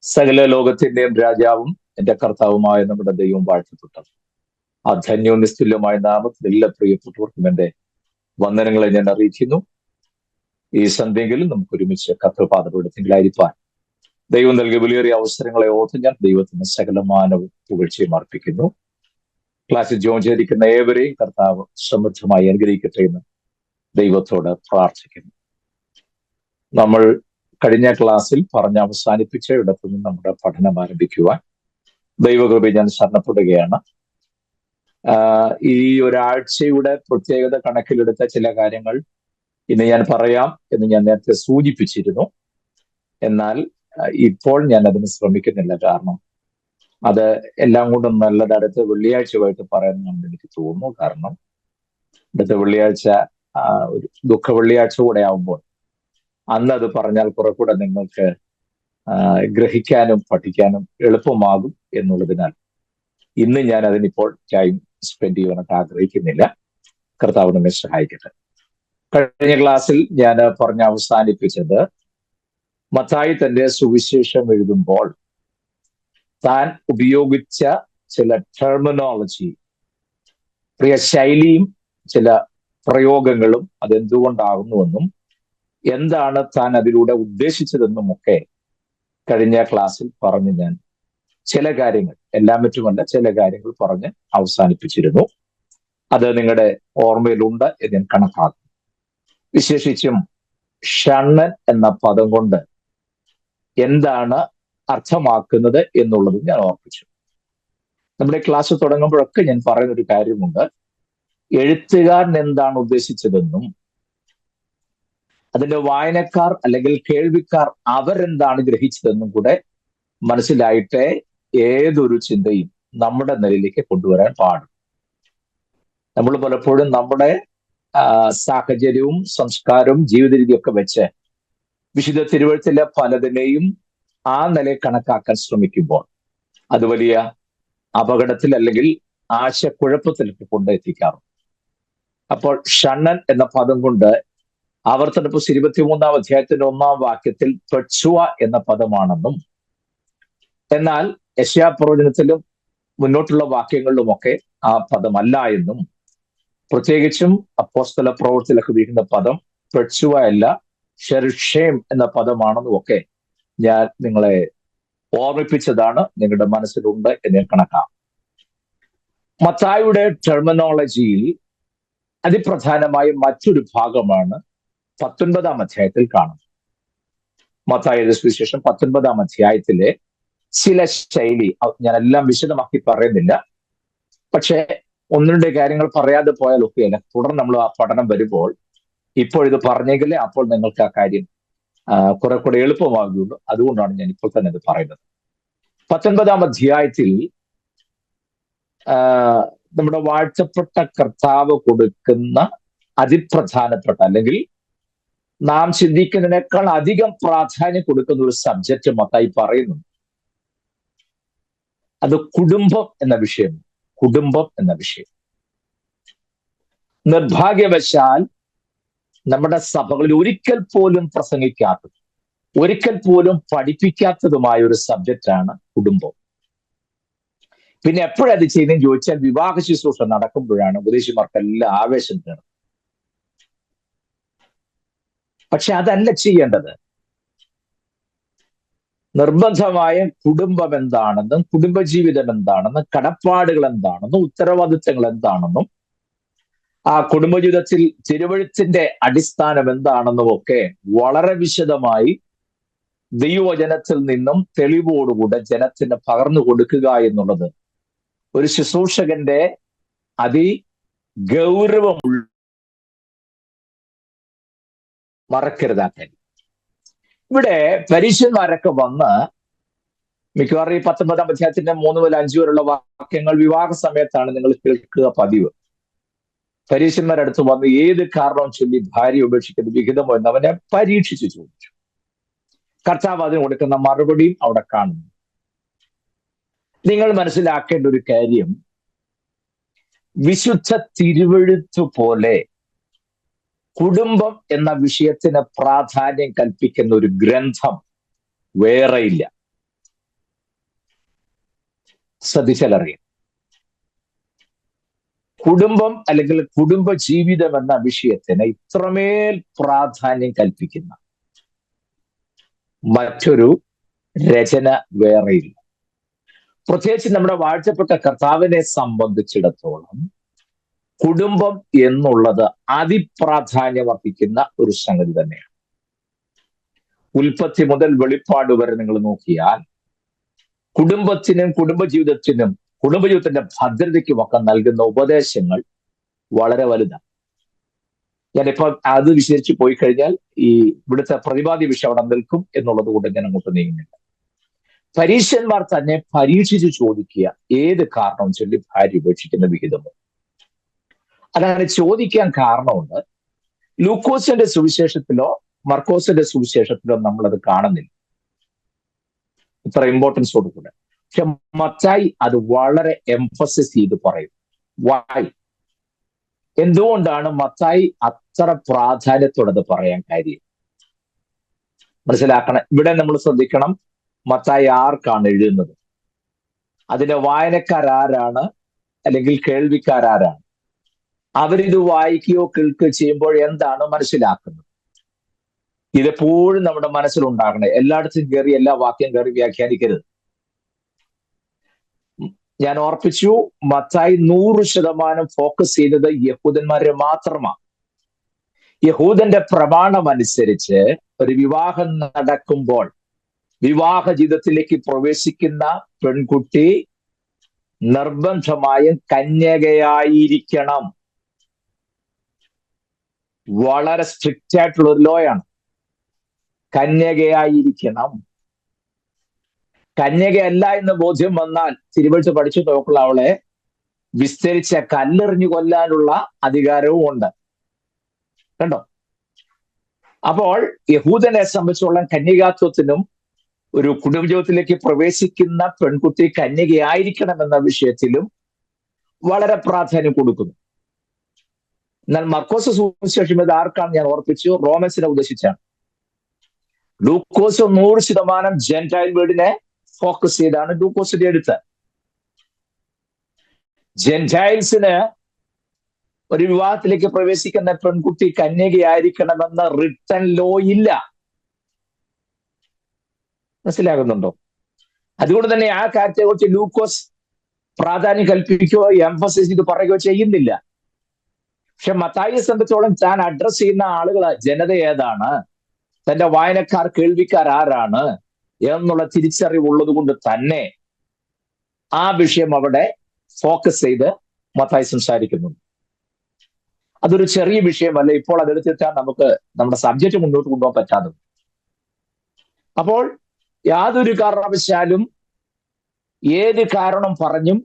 സകല ലോകത്തിന്റെയും രാജാവും എന്റെ കർത്താവുമായ നമ്മുടെ ദൈവം വാഴ്ത്തപ്പെട്ടത്. ആ ധന്യവും നിസ്തുല്യമായ നാമത്തിൽ എല്ലാ പ്രിയപ്പെട്ടവർക്കും എന്റെ വന്ദനങ്ങളെ ഞാൻ അറിയിക്കുന്നു. ഈ സന്ധ്യയെങ്കിലും നമുക്ക് ഒരുമിച്ച് കർത്തൃപാദപീഠത്തിലായിരിക്കാൻ ദൈവം നൽകിയ വിലയേറിയ അവസരങ്ങളെ ഓർത്ത് ഞാൻ ദൈവത്തിന് സകലമാനവും പുകഴ്ചയും അർപ്പിക്കുന്നു. ക്ലാസ്സിൽ ജോയിൻ ചെയ്തിരിക്കുന്ന ഏവരെയും കർത്താവ് സമൃദ്ധമായി അനുഗ്രഹിക്കട്ടെ എന്ന് ദൈവത്തോട് പ്രാർത്ഥിക്കുന്നു. നമ്മൾ കഴിഞ്ഞ ക്ലാസ്സിൽ പറഞ്ഞ് അവസാനിപ്പിച്ച ഇടത്തു നിന്ന് നമ്മുടെ പഠനം ആരംഭിക്കുവാൻ ദൈവകൃപ ഞാൻ ശരണപ്പെടുകയാണ്. ഈ ഒരാഴ്ചയുടെ പ്രത്യേകത കണക്കിലെടുത്ത ചില കാര്യങ്ങൾ ഇന്ന് ഞാൻ പറയാം എന്ന് ഞാൻ നേരത്തെ സൂചിപ്പിച്ചിരുന്നു. എന്നാൽ ഇപ്പോൾ ഞാൻ അതിന് ശ്രമിക്കുന്നില്ല. കാരണം അത് എല്ലാം കൊണ്ടും നല്ലത് അടുത്ത വെള്ളിയാഴ്ചയായിട്ട് പറയാമെന്ന് എനിക്ക് തോന്നുന്നു. കാരണം അടുത്ത വെള്ളിയാഴ്ച ഒരു ദുഃഖ വെള്ളിയാഴ്ച കൂടെ ആവുമ്പോൾ അന്ന് അത് പറഞ്ഞാൽ കുറെ കൂടെ നിങ്ങൾക്ക് ഗ്രഹിക്കാനും പഠിക്കാനും എളുപ്പമാകും എന്നുള്ളതിനാൽ ഇന്ന് ഞാൻ അതിനിപ്പോൾ ടൈം സ്പെൻഡ് ചെയ്യാനായിട്ട് ആഗ്രഹിക്കുന്നില്ല. കർത്താവ് നമ്മെ സഹായിക്കട്ടെ. കഴിഞ്ഞ ക്ലാസ്സിൽ ഞാൻ പറഞ്ഞ് അവസാനിപ്പിച്ചത് മത്തായി തന്റെ സുവിശേഷം എഴുതുമ്പോൾ താൻ ഉപയോഗിച്ച ചില ടെർമിനോളജി, പ്രിയ ശൈലിയും ചില പ്രയോഗങ്ങളും അതെന്തുകൊണ്ടാകുന്നുവെന്നും എന്താണ് താൻ അതിലൂടെ ഉദ്ദേശിച്ചതെന്നും ഒക്കെ കഴിഞ്ഞ ക്ലാസ്സിൽ പറഞ്ഞ് ഞാൻ ചില കാര്യങ്ങൾ, എല്ലാം മറ്റുമല്ല, ചില കാര്യങ്ങൾ പറഞ്ഞ് അവസാനിപ്പിച്ചിരുന്നു. അത് നിങ്ങളുടെ ഓർമ്മയിലുണ്ട് എന്ന് ഞാൻ കണക്കാക്കും. വിശേഷിച്ചും ഷണ്ണൻ എന്ന പദം കൊണ്ട് എന്താണ് അർത്ഥമാക്കുന്നത് എന്നുള്ളത് ഞാൻ ഓർപ്പിച്ചു. നമ്മുടെ ക്ലാസ് തുടങ്ങുമ്പോഴൊക്കെ ഞാൻ പറയുന്ന ഒരു കാര്യമുണ്ട്. എഴുത്തുകാരൻ എന്താണ് ഉദ്ദേശിച്ചതെന്നും അതിന്റെ വായനക്കാർ അല്ലെങ്കിൽ കേൾവിക്കാർ അവരെന്താണ് ഗ്രഹിച്ചതെന്നും കൂടെ മനസ്സിലായിട്ടേ ഏതൊരു ചിന്തയും നമ്മുടെ നിലയിലേക്ക് കൊണ്ടുവരാൻ പാടും. നമ്മൾ പലപ്പോഴും നമ്മുടെ സാഹചര്യവും സംസ്കാരവും ജീവിത രീതിയൊക്കെ വെച്ച് വിശുദ്ധ തിരുവഴുത്തിലെ പലതിനെയും ആ നിലയിൽ കണക്കാക്കാൻ ശ്രമിക്കുമ്പോൾ അത് വലിയ അപകടത്തിൽ അല്ലെങ്കിൽ ആശയക്കുഴപ്പത്തിലേക്ക് കൊണ്ടെത്തിക്കാറുണ്ട്. അപ്പോൾ ഷണ്ണൻ എന്ന പദം കൊണ്ട് ആവർത്തന പുസ്തകം 23-ാം അധ്യായത്തിന്റെ 1-ാം വാക്യത്തിൽ പെട്സുവ എന്ന പദമാണെന്നും എന്നാൽ യെശയ്യാ പ്രവചനത്തിലും മുന്നോട്ടുള്ള വാക്യങ്ങളിലുമൊക്കെ ആ പദമല്ല എന്നും പ്രത്യേകിച്ചും അപ്പോസ്തല പ്രവൃത്തിയിലൊക്കെ ഉപയോഗിക്കുന്ന പദം പെട്സുവ അല്ല, ഷെർഷേം എന്ന പദമാണെന്നും ഒക്കെ ഞാൻ നിങ്ങളെ ഓർമ്മിപ്പിച്ചതാണ്. നിങ്ങളുടെ മനസ്സിലുണ്ട് എന്ന് കണക്കാം. മത്തായിയുടെ ടെർമിനോളജിയിൽ അതിപ്രധാനമായ മറ്റൊരു ഭാഗമാണ് 19-ാം അധ്യായത്തിൽ കാണുന്നത്. മത്തായിയുടെ സുവിശേഷം 19-ാം അധ്യായത്തിലെ ചില ശൈലി ഞാൻ എല്ലാം വിശദമാക്കി പറയുന്നില്ല. പക്ഷെ ഒന്ന് രണ്ട് കാര്യങ്ങൾ പറയാതെ പോയാൽ ഒക്കെയല്ല. തുടർന്ന് നമ്മൾ ആ പഠനം വരുമ്പോൾ ഇപ്പോൾ ഇത് പറഞ്ഞെങ്കിലേ അപ്പോൾ നിങ്ങൾക്ക് ആ കാര്യം കുറെ കൂടെ എളുപ്പമാകുകയുള്ളൂ. അതുകൊണ്ടാണ് ഞാൻ ഇപ്പോൾ തന്നെ ഇത് പറയുന്നത്. 19-ാം അധ്യായത്തിൽ നമ്മുടെ വാഴ്ത്തപ്പെട്ട കർത്താവ് കൊടുക്കുന്ന അതിപ്രധാനപ്പെട്ട അല്ലെങ്കിൽ നാം ചിന്തിക്കുന്നതിനേക്കാൾ അധികം പ്രാധാന്യം കൊടുക്കുന്ന ഒരു സബ്ജക്റ്റ് മത്തായി പറയുന്നു. അത് കുടുംബം എന്ന വിഷയം. കുടുംബം എന്ന വിഷയം നിർഭാഗ്യവശാൽ നമ്മുടെ സഭകളിൽ ഒരിക്കൽ പോലും പ്രസംഗിക്കാത്തതും ഒരിക്കൽ പോലും പഠിപ്പിക്കാത്തതുമായ ഒരു സബ്ജക്റ്റാണ് കുടുംബം. പിന്നെ എപ്പോഴത് ചെയ്യുന്നതെന്ന് ചോദിച്ചാൽ വിവാഹ ശുശ്രൂഷ നടക്കുമ്പോഴാണ് ഉപദേശിമാർക്കെല്ലാം ആവേശം കയറുന്നത്. പക്ഷെ അതല്ല ചെയ്യേണ്ടത്. നിർബന്ധമായ കുടുംബം എന്താണെന്നും കുടുംബജീവിതം എന്താണെന്നും കടപ്പാടുകൾ എന്താണെന്നും ഉത്തരവാദിത്തങ്ങൾ എന്താണെന്നും ആ കുടുംബജീവിതത്തിൽ തിരുവഴുത്തിന്റെ അടിസ്ഥാനം എന്താണെന്നും ഒക്കെ വളരെ വിശദമായി ദൈവവചനത്തിൽ നിന്നും തെളിവോടുകൂടെ ജനത്തിന് പകർന്നു കൊടുക്കുക എന്നുള്ളത് ഒരു ശുശ്രൂഷകന്റെ അതിഗൗരവമുള്ള മറക്കരുതാക്കാൻ. ഇവിടെ പരീക്ഷന്മാരൊക്കെ വന്ന് മിക്കവാറും ഈ 19-ാം അധ്യായത്തിന്റെ 3 മുതൽ 5 വരെയുള്ള വാക്യങ്ങൾ വിവാഹ സമയത്താണ് നിങ്ങൾ കേൾക്കുക പതിവ്. പരീക്ഷന്മാരടുത്ത് വന്ന് ഏത് കാരണവും ചൊല്ലി ഭാര്യ ഉപേക്ഷിക്കുന്നത് വിഹിതമോ എന്ന് അവനെ പരീക്ഷിച്ചു ചോദിച്ചു. കർത്താവ് അതിന് കൊടുക്കുന്ന മറുപടിയും അവിടെ കാണുന്നു. നിങ്ങൾ മനസ്സിലാക്കേണ്ട ഒരു കാര്യം, വിശുദ്ധ തിരുവെഴുത്തു പോലെ കുടുംബം എന്ന വിഷയത്തിന് പ്രാധാന്യം കൽപ്പിക്കുന്ന ഒരു ഗ്രന്ഥം വേറെയില്ല. ശ്രദ്ധിച്ചാലറിയാം. കുടുംബം അല്ലെങ്കിൽ കുടുംബ ജീവിതം എന്ന വിഷയത്തിന് ഇത്രമേൽ പ്രാധാന്യം കൽപ്പിക്കുന്ന മറ്റൊരു രചന വേറെയില്ല. പ്രത്യേകിച്ച് നമ്മുടെ വാഴ്ത്തപ്പെട്ട കർത്താവിനെ സംബന്ധിച്ചിടത്തോളം കുടുംബം എന്നുള്ളത് അതിപ്രാധാന്യം അർപ്പിക്കുന്ന ഒരു സംഗതി തന്നെയാണ്. ഉൽപ്പത്തി മുതൽ വെളിപ്പാട് വരെ നിങ്ങൾ നോക്കിയാൽ കുടുംബത്തിനും കുടുംബജീവിതത്തിന്റെ ഭദ്രതയ്ക്കും ഒക്കെ നൽകുന്ന ഉപദേശങ്ങൾ വളരെ വലുതാണ്. ഞാനിപ്പോ അത് വിശദീകരിച്ച് പോയി കഴിഞ്ഞാൽ ഈ ഇവിടുത്തെ പ്രതിപാദ്യ വിഷയം അവിടെ നിൽക്കും എന്നുള്ളത് കൊണ്ട് ഞാൻ അങ്ങോട്ട് നീങ്ങുന്നില്ല. പരീക്ഷന്മാർ തന്നെ പരീക്ഷിച്ച് ചോദിക്കുക, ഏത് കാരണം ചൊല്ലി ഭാര്യ ഉപേക്ഷിക്കുന്ന വിഹിതമോ? അതങ്ങനെ ചോദിക്കാൻ കാരണമുണ്ട്. ലൂക്കോസിന്റെ സുവിശേഷത്തിലോ മർക്കോസിന്റെ സുവിശേഷത്തിലോ നമ്മളത് കാണുന്നില്ല ഇത്ര ഇമ്പോർട്ടൻസ് കൊടുക്കുന്നത്. പക്ഷെ മത്തായി അത് വളരെ എംഫസിസ് ചെയ്ത് പറയും. വൈ? എന്തുകൊണ്ടാണ് മത്തായി അത്ര പ്രാധാന്യത്തോടെ അത് പറയാൻ കാര്യം? മനസ്സിലാക്കണം. ഇവിടെ നമ്മൾ ശ്രദ്ധിക്കണം, മത്തായി ആർക്കാണ് എഴുതുന്നത്, അതിന്റെ വായനക്കാരാരാണ്, അല്ലെങ്കിൽ കേൾവിക്കാരാരാണ്, അവരിത് വായിക്കുകയോ കേൾക്കുകയോ ചെയ്യുമ്പോൾ എന്താണ് മനസ്സിലാക്കുന്നത്? ഇതെപ്പോഴും നമ്മുടെ മനസ്സിലുണ്ടാകണേ. എല്ലായിടത്തും കയറി എല്ലാ വാക്യം കയറി വ്യാഖ്യാനിക്കരുത്. ഞാൻ ഓർപ്പിച്ചു, മത്തായി 100% ഫോക്കസ് ചെയ്തത് യഹൂദന്മാരെ മാത്രമാണ്. യഹൂദന്റെ പ്രമാണം അനുസരിച്ച് ഒരു വിവാഹം നടക്കുമ്പോൾ വിവാഹ ജീവിതത്തിലേക്ക് പ്രവേശിക്കുന്ന പെൺകുട്ടി നിർബന്ധമായും കന്യകയായിരിക്കണം. വളരെ സ്ട്രിക്റ്റ് ആയിട്ടുള്ള ഒരു ലോയാണ്. കന്യകയായിരിക്കണം. കന്യകയല്ല എന്ന് ബോധ്യം വന്നാൽ തിരുവഴുത്ത് പഠിച്ചു നോക്കുള്ള അവളെ വിസ്തരിച്ച കല്ലെറിഞ്ഞു കൊല്ലാനുള്ള അധികാരവും ഉണ്ട്. കണ്ടോ? അപ്പോൾ യഹൂദനെ സംബന്ധിച്ചുള്ള കന്യകാത്വത്തിനും ഒരു കുടുംബജീവിതത്തിലേക്ക് പ്രവേശിക്കുന്ന പെൺകുട്ടി കന്യകയായിരിക്കണം എന്ന വിഷയത്തിലും വളരെ പ്രാധാന്യം കൊടുക്കുന്നു. എന്നാൽ മർക്കോസ് സുവിശേഷം ഇത് ആർക്കാണ് ഞാൻ ഓർപ്പിച്ചു? റോമൻസിനെ ഉദ്ദേശിച്ചാണ്. ലൂക്കോസ് 100% ജെന്റൈൽ വേർഡിനെ ഫോക്കസ് ചെയ്താണ് ലൂക്കോസിന്റെ എഴുത്ത്. ജെന്റൈൽസിന് ഒരു വിവാഹത്തിലേക്ക് പ്രവേശിക്കുന്ന പെൺകുട്ടി കന്യകയായിരിക്കണമെന്ന റിട്ടൺ ലോ ഇല്ല. മനസ്സിലാകുന്നുണ്ടോ? അതുകൊണ്ട് തന്നെ ആ കാര്യത്തെക്കുറിച്ച് ലൂക്കോസ് പ്രാധാന്യം കൽപ്പിക്കുകയോ എംഫസിസ് ചെയ്ത് പറയുകയോ ചെയ്യുന്നില്ല. പക്ഷെ മത്തായിയെ സംബന്ധിച്ചോളം താൻ അഡ്രസ് ചെയ്യുന്ന ആളുകൾ, ജനത ഏതാണ്, തന്റെ വായനക്കാർ കേൾവിക്കാർ ആരാണ് എന്നുള്ള തിരിച്ചറിവുള്ളത് കൊണ്ട് തന്നെ ആ വിഷയം അവിടെ ഫോക്കസ് ചെയ്ത് മത്തായി സംസാരിക്കുന്നുണ്ട്. അതൊരു ചെറിയ വിഷയമല്ല. ഇപ്പോൾ അതെടുത്തിട്ടാണ് നമുക്ക് നമ്മുടെ സബ്ജക്റ്റ് മുന്നോട്ട് കൊണ്ടുപോകാൻ പറ്റാത്തത്. അപ്പോൾ യാതൊരു കാരണവശാലും ഏത് കാരണം പറഞ്ഞും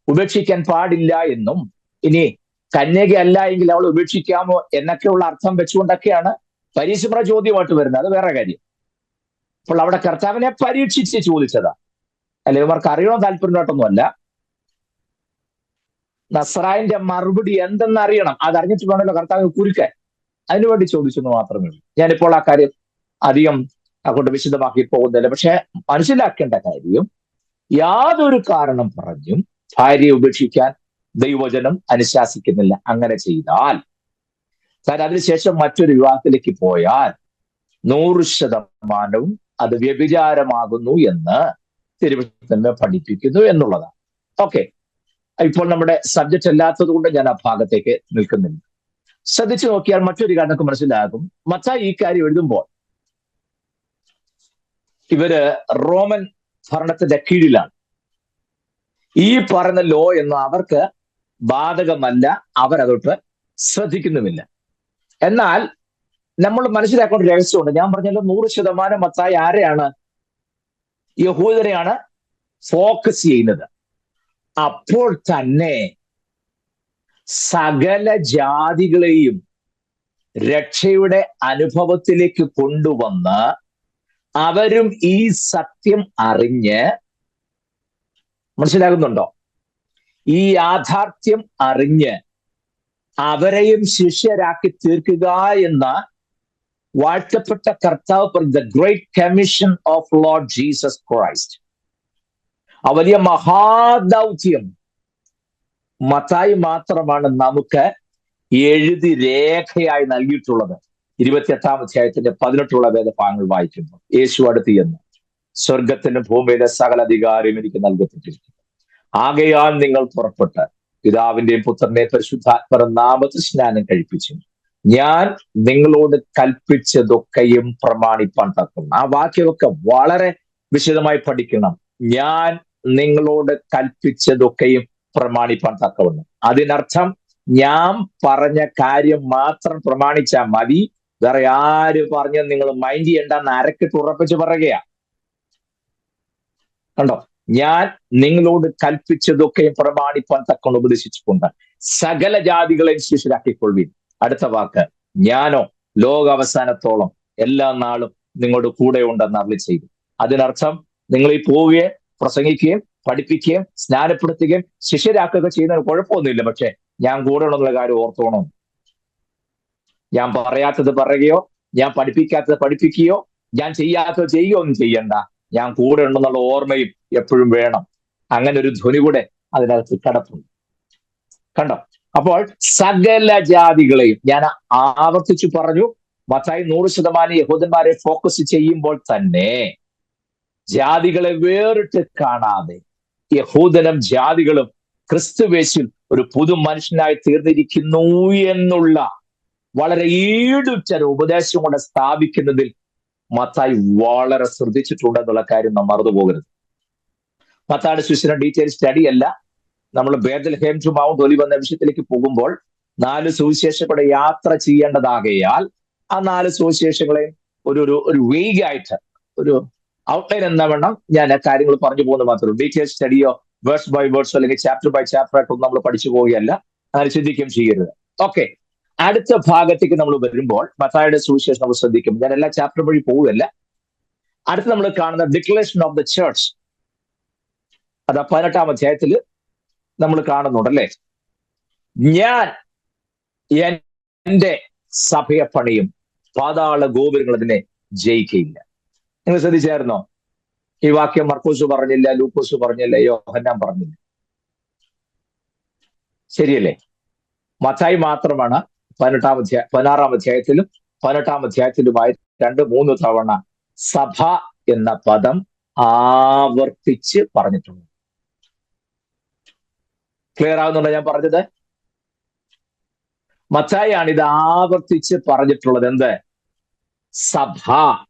ഉപേക്ഷിക്കാൻ പാടില്ല എന്നും, ഇനി കന്യകയല്ല എങ്കിൽ അവൾ ഉപേക്ഷിക്കാമോ എന്നൊക്കെയുള്ള അർത്ഥം വെച്ചുകൊണ്ടൊക്കെയാണ് പരീക്ഷ ചോദ്യമായിട്ട് വരുന്നത്. അത് വേറെ കാര്യം. അപ്പോൾ അവിടെ കർത്താവിനെ പരീക്ഷിച്ച് ചോദിച്ചതാ. അല്ലെ, ഇവർക്ക് അറിയണോ താല്പര്യമായിട്ടൊന്നുമല്ല. നസ്രായിന്റെ മറുപടി എന്തെന്ന് അറിയണം. അതറിഞ്ഞിട്ട് വേണമല്ലോ കർത്താവ് കുരുക്കാൻ. അതിനുവേണ്ടി ചോദിച്ചെന്ന് മാത്രമേ ഉള്ളൂ. ഞാനിപ്പോൾ ആ കാര്യം അധികം അങ്ങോട്ട് വിശദമാക്കി പോകുന്നില്ല. പക്ഷെ മനസ്സിലാക്കേണ്ട കാര്യം, യാതൊരു കാരണം പറഞ്ഞും ഭാര്യയെ ഉപേക്ഷിക്കാൻ ദൈവവചനം അനുശാസിക്കുന്നില്ല. അങ്ങനെ ചെയ്താൽ താൻ അതിനുശേഷം മറ്റൊരു വിവാഹത്തിലേക്ക് പോയാൽ 100% അത് വ്യഭിചാരമാകുന്നു എന്ന് തിരുവചനം പഠിപ്പിക്കുന്നു എന്നുള്ളതാണ്. ഓക്കെ, ഇപ്പോൾ നമ്മുടെ സബ്ജക്റ്റ് അല്ലാത്തത് കൊണ്ട് ഞാൻ ആ ഭാഗത്തേക്ക് നിൽക്കുന്നില്ല. ശ്രദ്ധിച്ചു നോക്കിയാൽ മറ്റൊരു കാര്യം നമുക്ക് മനസ്സിലാകും. മത്തായി ഈ കാര്യം എഴുതുമ്പോൾ ഇവര് റോമൻ ഭരണത്തിന്റെ കീഴിലാണ്. ഈ പറയുന്ന ലോ എന്ന് അവർക്ക് ബാധകമല്ല. അവരതൊട്ട് ശ്രദ്ധിക്കുന്നുമില്ല. എന്നാൽ നമ്മൾ മനസ്സിലാക്കേണ്ട ഒരു രഹസ്യമുണ്ട്. ഞാൻ പറഞ്ഞല്ലോ, 100% മത്തായി ആരെയാണ്? യഹൂദരെയാണ് ഫോക്കസ് ചെയ്യുന്നത്. അപ്പോൾ തന്നെ സകല ജാതികളെയും രക്ഷയുടെ അനുഭവത്തിലേക്ക് കൊണ്ടുവന്ന് അവരും ഈ സത്യം അറിഞ്ഞ്, മനസ്സിലാകുന്നുണ്ടോ, ഈ യാഥാർത്ഥ്യം അറിഞ്ഞ് അവരെയും ശിഷ്യരാക്കി തീർക്കുക എന്ന വാഴ്ത്തപ്പെട്ട കർത്താവ്, the great commission of Lord Jesus Christ. ആ വലിയ മഹാദൗത്യം മത്തായി മാത്രമാണ് നമുക്ക് എഴുതി രേഖയായി നൽകിയിട്ടുള്ളത്. 28-ാം അധ്യായത്തിന്റെ 18 വേദഭാഗങ്ങൾ വായിക്കുമ്പോൾ യേശു അടുത്ത് എന്ന് സ്വർഗത്തിനും ഭൂമിയിലെ സകല അധികാരം എനിക്ക് നൽകപ്പെട്ടിരിക്കുന്നു. ആകയാൽ നിങ്ങൾ പുറപ്പെട്ട് പിതാവിന്റെയും പുത്രന്റെയും പരിശുദ്ധാത്മ നാമത്തിൽ സ്നാനം കഴിപ്പിച്ചു ഞാൻ നിങ്ങളോട് കൽപ്പിച്ചതൊക്കെയും പ്രമാണിപ്പാൻ തക്കണം. ആ വാക്യമൊക്കെ വളരെ വിശദമായി പഠിക്കണം. ഞാൻ നിങ്ങളോട് കൽപ്പിച്ചതൊക്കെയും പ്രമാണിപ്പാൻ തക്കവണ്ണം. അതിനർത്ഥം ഞാൻ പറഞ്ഞ കാര്യം മാത്രം പ്രമാണിച്ചാൽ മതി, വേറെ ആര് പറഞ്ഞ നിങ്ങൾ മൈൻഡ് ചെയ്യണ്ടെന്ന് അരക്കിട്ട് ഉറപ്പിച്ച് പറയുകയാ. കണ്ടോ? ഞാൻ നിങ്ങളോട് കൽപ്പിച്ചതൊക്കെയും പ്രമാണിപ്പാൻ തക്കൊണ്ട് ഉപദേശിച്ചുകൊണ്ട് സകല ജാതികളെയും ശിഷ്യരാക്കിക്കൊള്ളുവിൻ. അടുത്ത വാക്ക്, ഞാനോ ലോകാവസാനത്തോളം എല്ലാ നാളും നിങ്ങളുടെ കൂടെ ഉണ്ടെന്ന് അരുളി ചെയ്തു. അതിനർത്ഥം നിങ്ങൾ ഈ പോവുകയും പ്രസംഗിക്കുകയും പഠിപ്പിക്കുകയും സ്നാനപ്പെടുത്തുകയും ശിഷ്യരാക്കുകയൊക്കെ ചെയ്യുന്നതിന് കുഴപ്പമൊന്നുമില്ല. പക്ഷെ ഞാൻ കൂടെ ഉണ്ടെന്നുള്ള കാര്യം ഓർത്തോണം. ഞാൻ പറയാത്തത് പറയുകയോ ഞാൻ പഠിപ്പിക്കാത്തത് പഠിപ്പിക്കുകയോ ഞാൻ ചെയ്യാത്തത് ചെയ്യുകയോ ഒന്നും ചെയ്യണ്ട. ഞാൻ കൂടെ ഉണ്ടെന്നുള്ള ഓർമ്മയും എപ്പോഴും വേണം. അങ്ങനെ ഒരു ധ്വനി കൂടെ അതിനകത്ത് കിടപ്പുണ്ട്. കണ്ടോ? അപ്പോൾ സകല ജാതികളെയും ഞാൻ ആവർത്തിച്ചു പറഞ്ഞു. മത്തായി 100% യഹൂദന്മാരെ ഫോക്കസ് ചെയ്യുമ്പോൾ തന്നെ ജാതികളെ വേറിട്ട് കാണാതെ യഹൂദനും ജാതികളും ക്രിസ്തുവേശിൽ ഒരു പുതു മനുഷ്യനായി തീർന്നിരിക്കുന്നു എന്നുള്ള വളരെ ഈടുറ്റൊരു ഉപദേശം കൊണ്ട് സ്ഥാപിക്കുന്നതിൽ മത്തായി വളരെ ശ്രദ്ധിച്ചിട്ടുണ്ടെന്നുള്ള കാര്യം നാം മറന്നുപോകരുത്. മത്തായിയുടെ സുവിശേഷം ഡീറ്റെയിൽ സ്റ്റഡി അല്ല. നമ്മൾ ബേത്ലഹേം ടു മൗണ്ട് ഒലിവ് എന്ന വിഷയത്തിലേക്ക് പോകുമ്പോൾ 4 സുവിശേഷങ്ങളുടെ യാത്ര ചെയ്യേണ്ടതാകയാൽ ആ 4 സുവിശേഷങ്ങളെയും ഒരു വേഗായിട്ട് ഒരു ഔട്ട്ലൈൻ എന്ന വേണം ഞാൻ കാര്യങ്ങൾ പറഞ്ഞു പോകുന്നത് മാത്രമേ. ഡീറ്റെയിൽ സ്റ്റഡിയോ വേഴ്സ് ബൈ വേഴ്സോ അല്ലെങ്കിൽ ചാപ്റ്റർ ബൈ ചാപ്റ്റർ ആയിട്ടൊന്നും നമ്മൾ പഠിച്ചു പോവുകയല്ല, അങ്ങനെ ചിന്തിക്കുകയും ചെയ്യരുത്. ഓക്കെ, അടുത്ത ഭാഗത്തേക്ക് നമ്മൾ വരുമ്പോൾ മത്തായിയുടെ സുവിശേഷം നമ്മൾ ശ്രദ്ധിക്കും. ഞാൻ എല്ലാ ചാപ്റ്റർ വഴി പോവുകയല്ല. അടുത്ത് നമ്മൾ കാണുന്ന ഡിക്ലറേഷൻ ഓഫ് ദ ചർച്ച്, അത് 18-ാം അധ്യായത്തിൽ നമ്മൾ കാണുന്നുണ്ടല്ലേ. ഞാൻ എന്റെ സഭയെ പണിയും, പാതാള ഗോപുരങ്ങൾ അതിനെ ജയിക്കയില്ല. നിങ്ങൾ ശ്രദ്ധിച്ചായിരുന്നോ? ഈ വാക്യം മർക്കോസ് പറഞ്ഞില്ല, ലൂക്കോസ് പറഞ്ഞില്ല, യോഹന്നാൻ പറഞ്ഞില്ല. ശരിയല്ലേ? മത്തായി മാത്രമാണ് 16-ാം അധ്യായത്തിലും 18-ാം അധ്യായത്തിലുമായി 2-3 തവണ സഭ എന്ന പദം ആവർത്തിച്ച് പറഞ്ഞിട്ടുണ്ട്. ക്ലിയർ ആവുന്നുണ്ടോ ഞാൻ പറഞ്ഞത്? മത്തായിയാണ് ഇത് ആവർത്തിച്ച് പറഞ്ഞിട്ടുള്ളത്. എന്ത്? സഭ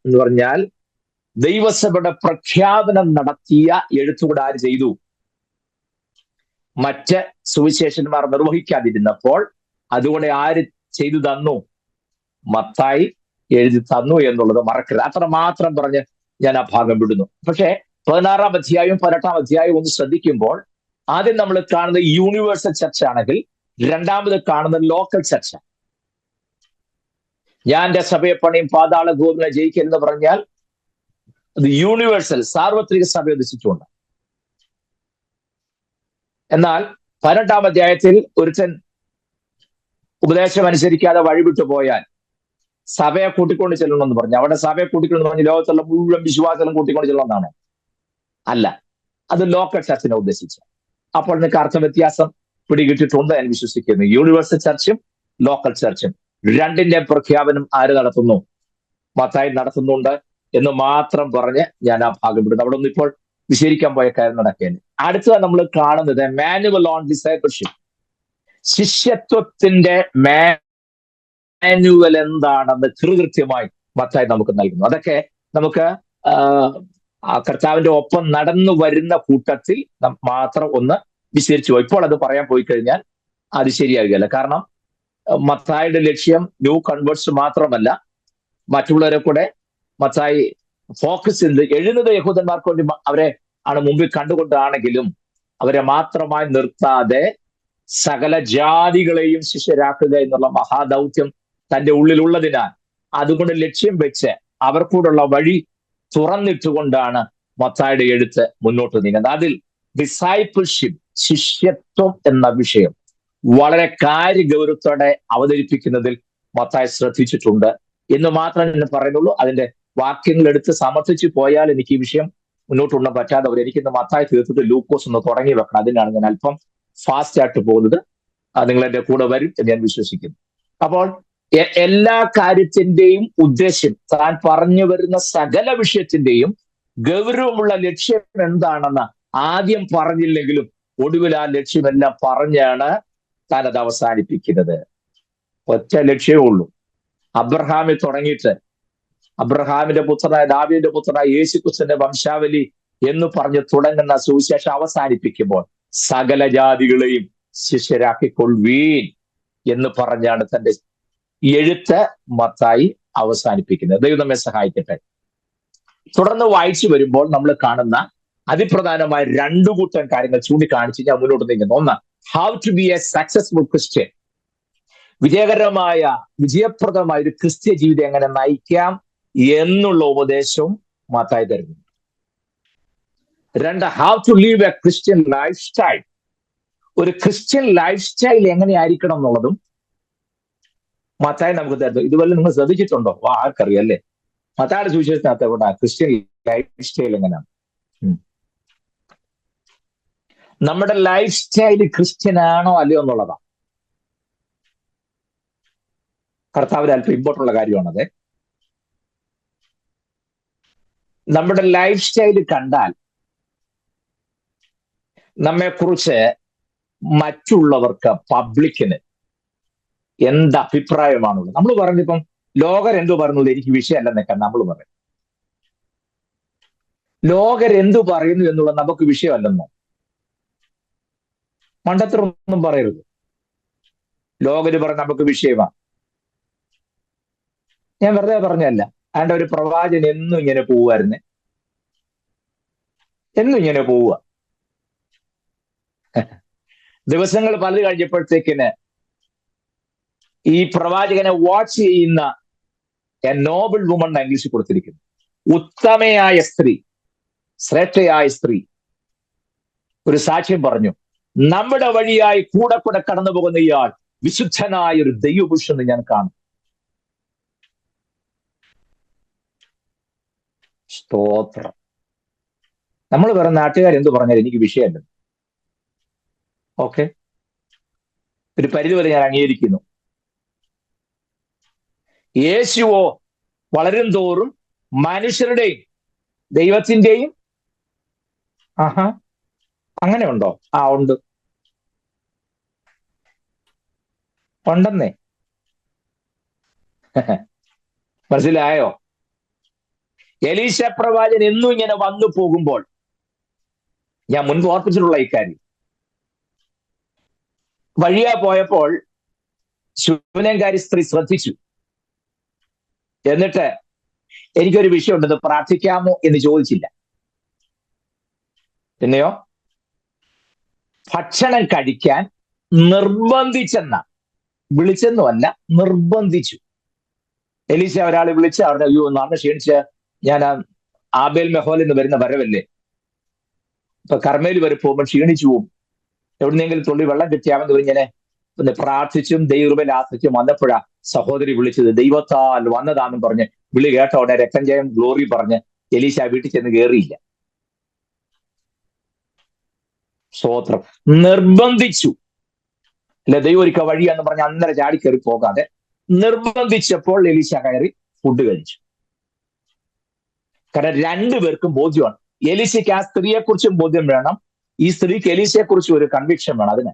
എന്ന് പറഞ്ഞാൽ ദൈവസഭയുടെ പ്രഖ്യാപനം നടത്തിയ എഴുത്തുകൂടെ ആര് ചെയ്തു? മറ്റ് സുവിശേഷന്മാർ നിർവഹിക്കാതിരുന്നപ്പോൾ അതുകൊണ്ട് ആര് ചെയ്തു തന്നു? മത്തായി എഴുതി തന്നു എന്നുള്ളത് മറക്കരുത്. അത്ര മാത്രം പറഞ്ഞ് ഞാൻ ആ ഭാഗം വിടുന്നു. പക്ഷെ 16-ാം അധ്യായവും 18-ാം അധ്യായവും ഒന്ന് ശ്രദ്ധിക്കുമ്പോൾ ആദ്യം നമ്മൾ കാണുന്നത് യൂണിവേഴ്സൽ ചർച്ച ആണെങ്കിൽ രണ്ടാമത് കാണുന്നത് ലോക്കൽ ചർച്ച. ഞാൻ എന്റെ സഭയെ പണിയും പാതാള ഗോപുരങ്ങളെ ജയിക്കലെന്ന് പറഞ്ഞാൽ അത് യൂണിവേഴ്സൽ സാർവത്രിക സഭയെ ഉദ്ദേശിച്ചുകൊണ്ട്. എന്നാൽ 18-ാം അധ്യായത്തിൽ ഒരുത്തൻ ഉപദേശം അനുസരിക്കാതെ വഴിവിട്ടു പോയാൽ സഭയെ കൂട്ടിക്കൊണ്ട് ചെല്ലണമെന്ന് പറഞ്ഞു. അവിടെ സഭയെ കൂട്ടിക്കൊണ്ട് പറഞ്ഞ് ലോകത്തുള്ള മുഴുവൻ വിശ്വാസം കൂട്ടിക്കൊണ്ട് ചെല്ലണമെന്നാണ്? അല്ല, അത് ലോക്കൽ ചർച്ചിനെ ഉദ്ദേശിച്ച. അപ്പോൾ നിങ്ങൾക്ക് അർത്ഥ വ്യത്യാസം പിടികിട്ടിട്ടുണ്ട് എന്ന് വിശ്വസിക്കുന്നു. യൂണിവേഴ്സൽ ചർച്ചും ലോക്കൽ ചർച്ചും രണ്ടിന്റെ പ്രഖ്യാപനം ആര് നടത്തുന്നു? മത്തായി നടത്തുന്നുണ്ട് എന്ന് മാത്രം പറഞ്ഞ് ഞാൻ ആ ഭാഗം വിടുന്നു. അവിടെ ഒന്നും ഇപ്പോൾ വിശദീകരിക്കാൻ പോയ കാര്യം നടക്കുകയാണ്. അടുത്തത് നമ്മൾ കാണുന്നത് മാനുവൽ ഓൺ ഡിസൈപ്പിൾഷിപ്പ്, ശിഷ്യത്വത്തിന്റെ മാനുവൽ എന്താണെന്ന് കൃത്യമായി മത്തായി നമുക്ക് നൽകുന്നു. അതൊക്കെ നമുക്ക് കർത്താവിന്റെ ഒപ്പം നടന്നു വരുന്ന കൂട്ടത്തിൽ മാത്രം ഒന്ന് വിശദീകരിച്ചു പോയി. ഇപ്പോൾ അത് പറയാൻ പോയി കഴിഞ്ഞാൽ അത് ശരിയാകുകയല്ല. കാരണം മത്തായിയുടെ ലക്ഷ്യം ന്യൂ കൺവേർട്സ് മാത്രമല്ല, മറ്റുള്ളവരെ കൂടെ മത്തായി ഫോക്കസ് ചെയ്ത് എഴുതുന്നത് യഹൂദന്മാർക്ക് വേണ്ടി അവരെ ആണ് മുമ്പിൽ കണ്ടുകൊണ്ടാണെങ്കിലും അവരെ മാത്രമായി നിർത്താതെ സകല ജാതികളെയും ശിഷ്യരാക്കുക എന്നുള്ള മഹാദൗത്യം തന്റെ ഉള്ളിലുള്ളതിനാൽ അതുകൊണ്ട് ലക്ഷ്യം വെച്ച് അവർക്കൂടുള്ള വഴി തുറന്നിട്ടുകൊണ്ടാണ് മത്തായിയുടെ എഴുത്ത് മുന്നോട്ട് നീങ്ങുന്നത്. അതിൽ ഡിസൈപ്പിൾഷിപ്പ്, ശിഷ്യത്വം എന്ന വിഷയം വളരെ കാര്യഗൗരവത്തോടെ അവതരിപ്പിക്കുന്നതിൽ മത്തായി ശ്രദ്ധിച്ചിട്ടുണ്ട് എന്ന് മാത്രമേ ഞാൻ പറയുന്നുള്ളൂ. അതിന്റെ വാക്യങ്ങൾ എടുത്ത് സമർത്ഥിച്ചു പോയാൽ എനിക്ക് ഈ വിഷയം മുന്നോട്ടുള്ള പറ്റാത്തവർ എനിക്കിന്ന് മത്തായി തീർത്തിട്ട് ലൂക്കോസ് ഒന്ന് തുടങ്ങി വെക്കണം. അതിനാണ് ഞാൻ അല്പം ഫാസ്റ്റ് ആയിട്ട് പോകുന്നത്. നിങ്ങൾ എന്റെ കൂടെ വരും എന്ന് ഞാൻ വിശ്വസിക്കുന്നു. അപ്പോൾ എല്ലാ കാര്യത്തിന്റെയും ഉദ്ദേശം, താൻ പറഞ്ഞു വരുന്ന സകല വിഷയത്തിന്റെയും ഗൗരവമുള്ള ലക്ഷ്യം എന്താണെന്ന് ആദ്യം പറഞ്ഞില്ലെങ്കിലും ഒടുവിൽ ആ ലക്ഷ്യമെല്ലാം പറഞ്ഞാണ് താൻ അത് അവസാനിപ്പിക്കുന്നത്. ഒറ്റ ലക്ഷ്യമേ ഉള്ളൂ. അബ്രഹാമിൽ തുടങ്ങിയിട്ട് അബ്രഹാമിന്റെ പുത്രനായ ദാവീദിന്റെ പുത്രനായ യേശുക്രിസ്തുവിന്റെ വംശാവലി എന്ന് പറഞ്ഞ് തുടങ്ങുന്ന സുവിശേഷം അവസാനിപ്പിക്കുമ്പോൾ സകല ജാതികളെയും ശിഷ്യരാക്കിക്കൊള്ളുവീൻ എന്ന് പറഞ്ഞാണ് തന്റെ എഴുത്ത് മത്തായി അവസാനിപ്പിക്കുന്നത്. ദൈവം നമ്മെ സഹായിക്കട്ടെ. തുടർന്ന് വായിച്ചു വരുമ്പോൾ നമ്മൾ കാണുന്ന അതിപ്രധാനമായ രണ്ടു കൂട്ടം കാര്യങ്ങൾ ചൂണ്ടിക്കാണിച്ച് ഞാൻ മുന്നോട്ട് നീങ്ങുന്നു. ഒന്ന്, how to be a successful Christian. വിജയപ്രദമായ ഒരു ക്രിസ്ത്യ ജീവിതം എങ്ങനെ നയിക്കാം എന്നുള്ള ഉപദേശവും മത്തായി തരുന്നു. രണ്ട്, how to live a Christian life style. ഒരു ക്രിസ്ത്യൻ ലൈഫ് സ്റ്റൈൽ എങ്ങനെയായിരിക്കണം എന്നുള്ളതും മത്തായി നമുക്ക് തരുന്നു. ഇതുപോലെ നിങ്ങൾ ശ്രദ്ധിച്ചിട്ടുണ്ടോ? ആർക്കറിയാം അല്ലേ? മത്തായിയുടെ സുവിശേഷത്തിനകത്ത് എവിടെ ക്രിസ്ത്യൻ ലൈഫ് സ്റ്റൈൽ എങ്ങനെയാണ്? നമ്മുടെ ലൈഫ് സ്റ്റൈൽ ക്രിസ്ത്യൻ ആണോ അല്ലയോ എന്നുള്ളതാണ് കർത്താവിന് അല്പം ഇമ്പോർട്ടൻ്റ് കാര്യമാണത്. നമ്മുടെ ലൈഫ് സ്റ്റൈൽ കണ്ടാൽ നമ്മെക്കുറിച്ച് മറ്റുള്ളവർക്ക്, പബ്ലിക്കിന് എന്ത് അഭിപ്രായമാണുള്ളത്? നമ്മൾ പറഞ്ഞിപ്പം ലോകരെന്തു പറയുന്നത് എനിക്ക് വിഷയമല്ലെന്നൊക്കെ നമ്മൾ പറയും. ലോകരെന്തു പറയുന്നു എന്നുള്ളത് നമുക്ക് വിഷയമല്ലെന്നോ? മണ്ടത്തരൊന്നും പറയരുത്. ലോകര് പറഞ്ഞ നമുക്ക് വിഷയമാണ്. ഞാൻ വെറുതെ പറഞ്ഞല്ല. അതിന്റെ ഒരു പ്രവാചകൻ എന്നും ഇങ്ങനെ പോവുമായിരുന്നേ, എന്നും ഇങ്ങനെ പോവുക. ദിവസങ്ങൾ പലത് കഴിഞ്ഞപ്പോഴത്തേക്കിന് ഈ പ്രവാചകനെ വാച്ച് ചെയ്യുന്ന എ നോബിൾ വുമൺ എന്ന ഇംഗ്ലീഷിൽ കൊടുത്തിരിക്കുന്നു. ഉത്തമയായ സ്ത്രീ, ശ്രേഷ്ഠയായ സ്ത്രീ ഒരു സാക്ഷ്യം പറഞ്ഞു, നമ്മുടെ വഴിയായി കൂടെ കൂടെ കടന്നു പോകുന്ന ഇയാൾ വിശുദ്ധനായ ഒരു ദൈവപുരുഷനെ ഞാൻ കാണും. സ്തോത്രം. നമ്മൾ വേറെ നാട്ടുകാരെന്ത് പറഞ്ഞാൽ എനിക്ക് വിഷയമല്ല. ഓക്കെ, ഒരു പരിധിവരെ ഞാൻ അംഗീകരിക്കുന്നു. യേശുവോ വളരും തോറും മനുഷ്യരുടെയും ദൈവത്തിന്റെയും അങ്ങനെ ഉണ്ടോ? ഉണ്ട്, ഉണ്ടെന്നേ. മനസ്സിലായോ? എലീശ പ്രവാചകൻ എന്നും ഇങ്ങനെ വന്നു പോകുമ്പോൾ, ഞാൻ മുൻപ് ഓർപ്പിച്ചിട്ടുള്ള ഇക്കാര്യം, വഴിയാ പോയപ്പോൾ ശൂനേംകാരി സ്ത്രീ ശ്രദ്ധിച്ചു. എന്നിട്ട് എനിക്കൊരു വിഷയമുണ്ടെന്ന് പ്രാർത്ഥിക്കാമോ എന്ന് ചോദിച്ചില്ല. പിന്നെയോ ഭക്ഷണം കഴിക്കാൻ നിർബന്ധിച്ചെന്ന, വിളിച്ചെന്നുമല്ല, നിർബന്ധിച്ചു. എലീശ ഒരാളെ വിളിച്ച് അവിടെ, അയ്യോ നാളെ ക്ഷീണിച്ച് ഞാൻ ആബേൽ മെഹോൽ എന്ന് വരുന്ന വരവല്ലേ, ഇപ്പൊ കർമ്മേൽ വരെ പോകുമ്പോൾ ക്ഷീണിച്ചു പോകും, എവിടുന്നെങ്കിലും തുള്ളി വെള്ളം കിട്ടിയാമെന്ന് ഇങ്ങനെ ഒന്ന് പ്രാർത്ഥിച്ചും ദൈവകൃപയിൽ ആശ്രയിച്ചും വന്നപ്പോഴാ സഹോദരി വിളിച്ചത്. ദൈവത്താൽ വന്നതാണെന്ന് പറഞ്ഞ് വിളി കേട്ട ഉടനെ രക്തം ജയം ഗ്ലോറി പറഞ്ഞ് എലീശ വീട്ടിൽ ചെന്ന് കയറിയില്ല. സ്തോത്രം. നിർബന്ധിച്ചു. അല്ലെ, ദൈവം ഒരിക്കൽ വഴിയാന്ന് പറഞ്ഞ് അന്നേരം ചാടി കയറി പോകാതെ നിർബന്ധിച്ചപ്പോൾ എലീശ കയറി ഫുഡ് കഴിച്ചു. കാരണം രണ്ടുപേർക്കും ബോധ്യമാണ്. എലീശയ്ക്ക് ആ സ്ത്രീയെ കുറിച്ചും ബോധ്യം വേണം, ഈ സ്ത്രീക്ക് എലീശയെ കുറിച്ചും ഒരു കൺവിക്ഷൻ വേണം. അതിന്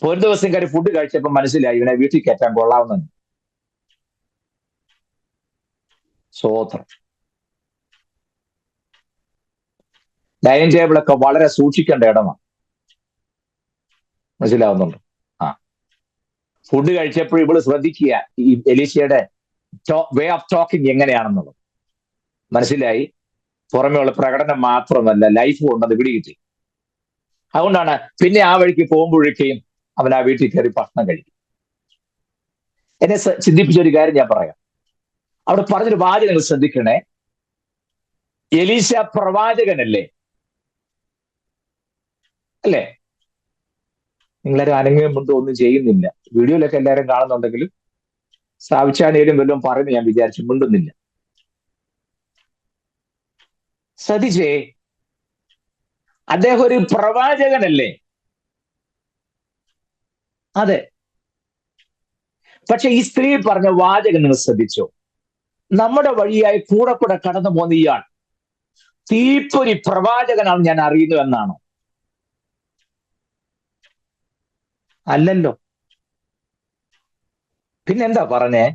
ഒരു ദിവസം കയറി ഫുഡ് കഴിച്ചപ്പോൾ മനസ്സിലായി ഇവനെ വീട്ടിൽ കയറ്റാൻ കൊള്ളാവുന്ന. സ്തോത്രം. ഡൈനിങ് ടേബിളൊക്കെ വളരെ സൂക്ഷിക്കേണ്ട ഇടമാണ്. മനസ്സിലാവുന്നുണ്ട്? ഫുഡ് കഴിച്ചപ്പോൾ ഇവള് ശ്രദ്ധിക്കുക ഈ എലീശയുടെ വേ ഓഫ് ടോക്കിംഗ് എങ്ങനെയാണെന്നുള്ളത്. മനസ്സിലായി. പുറമേ ഉള്ള പ്രകടനം മാത്രമല്ല, ലൈഫ് കൊണ്ടത് പിടികിട്ടി. അതുകൊണ്ടാണ് പിന്നെ ആ വഴിക്ക് പോകുമ്പോഴേക്കും അവൻ ആ വീട്ടിൽ കയറി ഭക്ഷണം കഴിക്കും. എന്നെ ചിന്തിപ്പിച്ച ഒരു കാര്യം ഞാൻ പറയാം. അവിടെ പറഞ്ഞൊരു വാചകം നിങ്ങൾ ശ്രദ്ധിക്കണേ. എലീശ പ്രവാചകനല്ലേ? അല്ലേ? നിങ്ങളൊരു അനങ്ങുകയും മുണ്ടും ഒന്നും ചെയ്യുന്നില്ല. വീഡിയോയിലൊക്കെ എല്ലാവരും കാണുന്നുണ്ടെങ്കിലും സ്ഥാപിച്ചാണേലും വല്ലതും പറയുന്നു ഞാൻ വിചാരിച്ചു, മിണ്ടുന്നില്ല. ശ്രദ്ധിച്ചേ, അദ്ദേഹം ഒരു പ്രവാചകനല്ലേ? അതെ. പക്ഷെ ഈ സ്ത്രീ പറഞ്ഞ വാചകം നിങ്ങൾ ശ്രദ്ധിച്ചോ? നമ്മുടെ വഴിയായി കൂടെ കൂടെ കടന്നു പോകുന്ന ഇയാൾ തീപ്പൊരി പ്രവാചകനാണ് ഞാൻ അറിയുന്നു എന്നാണോ? അല്ലല്ലോ. പിന്നെന്താ പറഞ്ഞേ?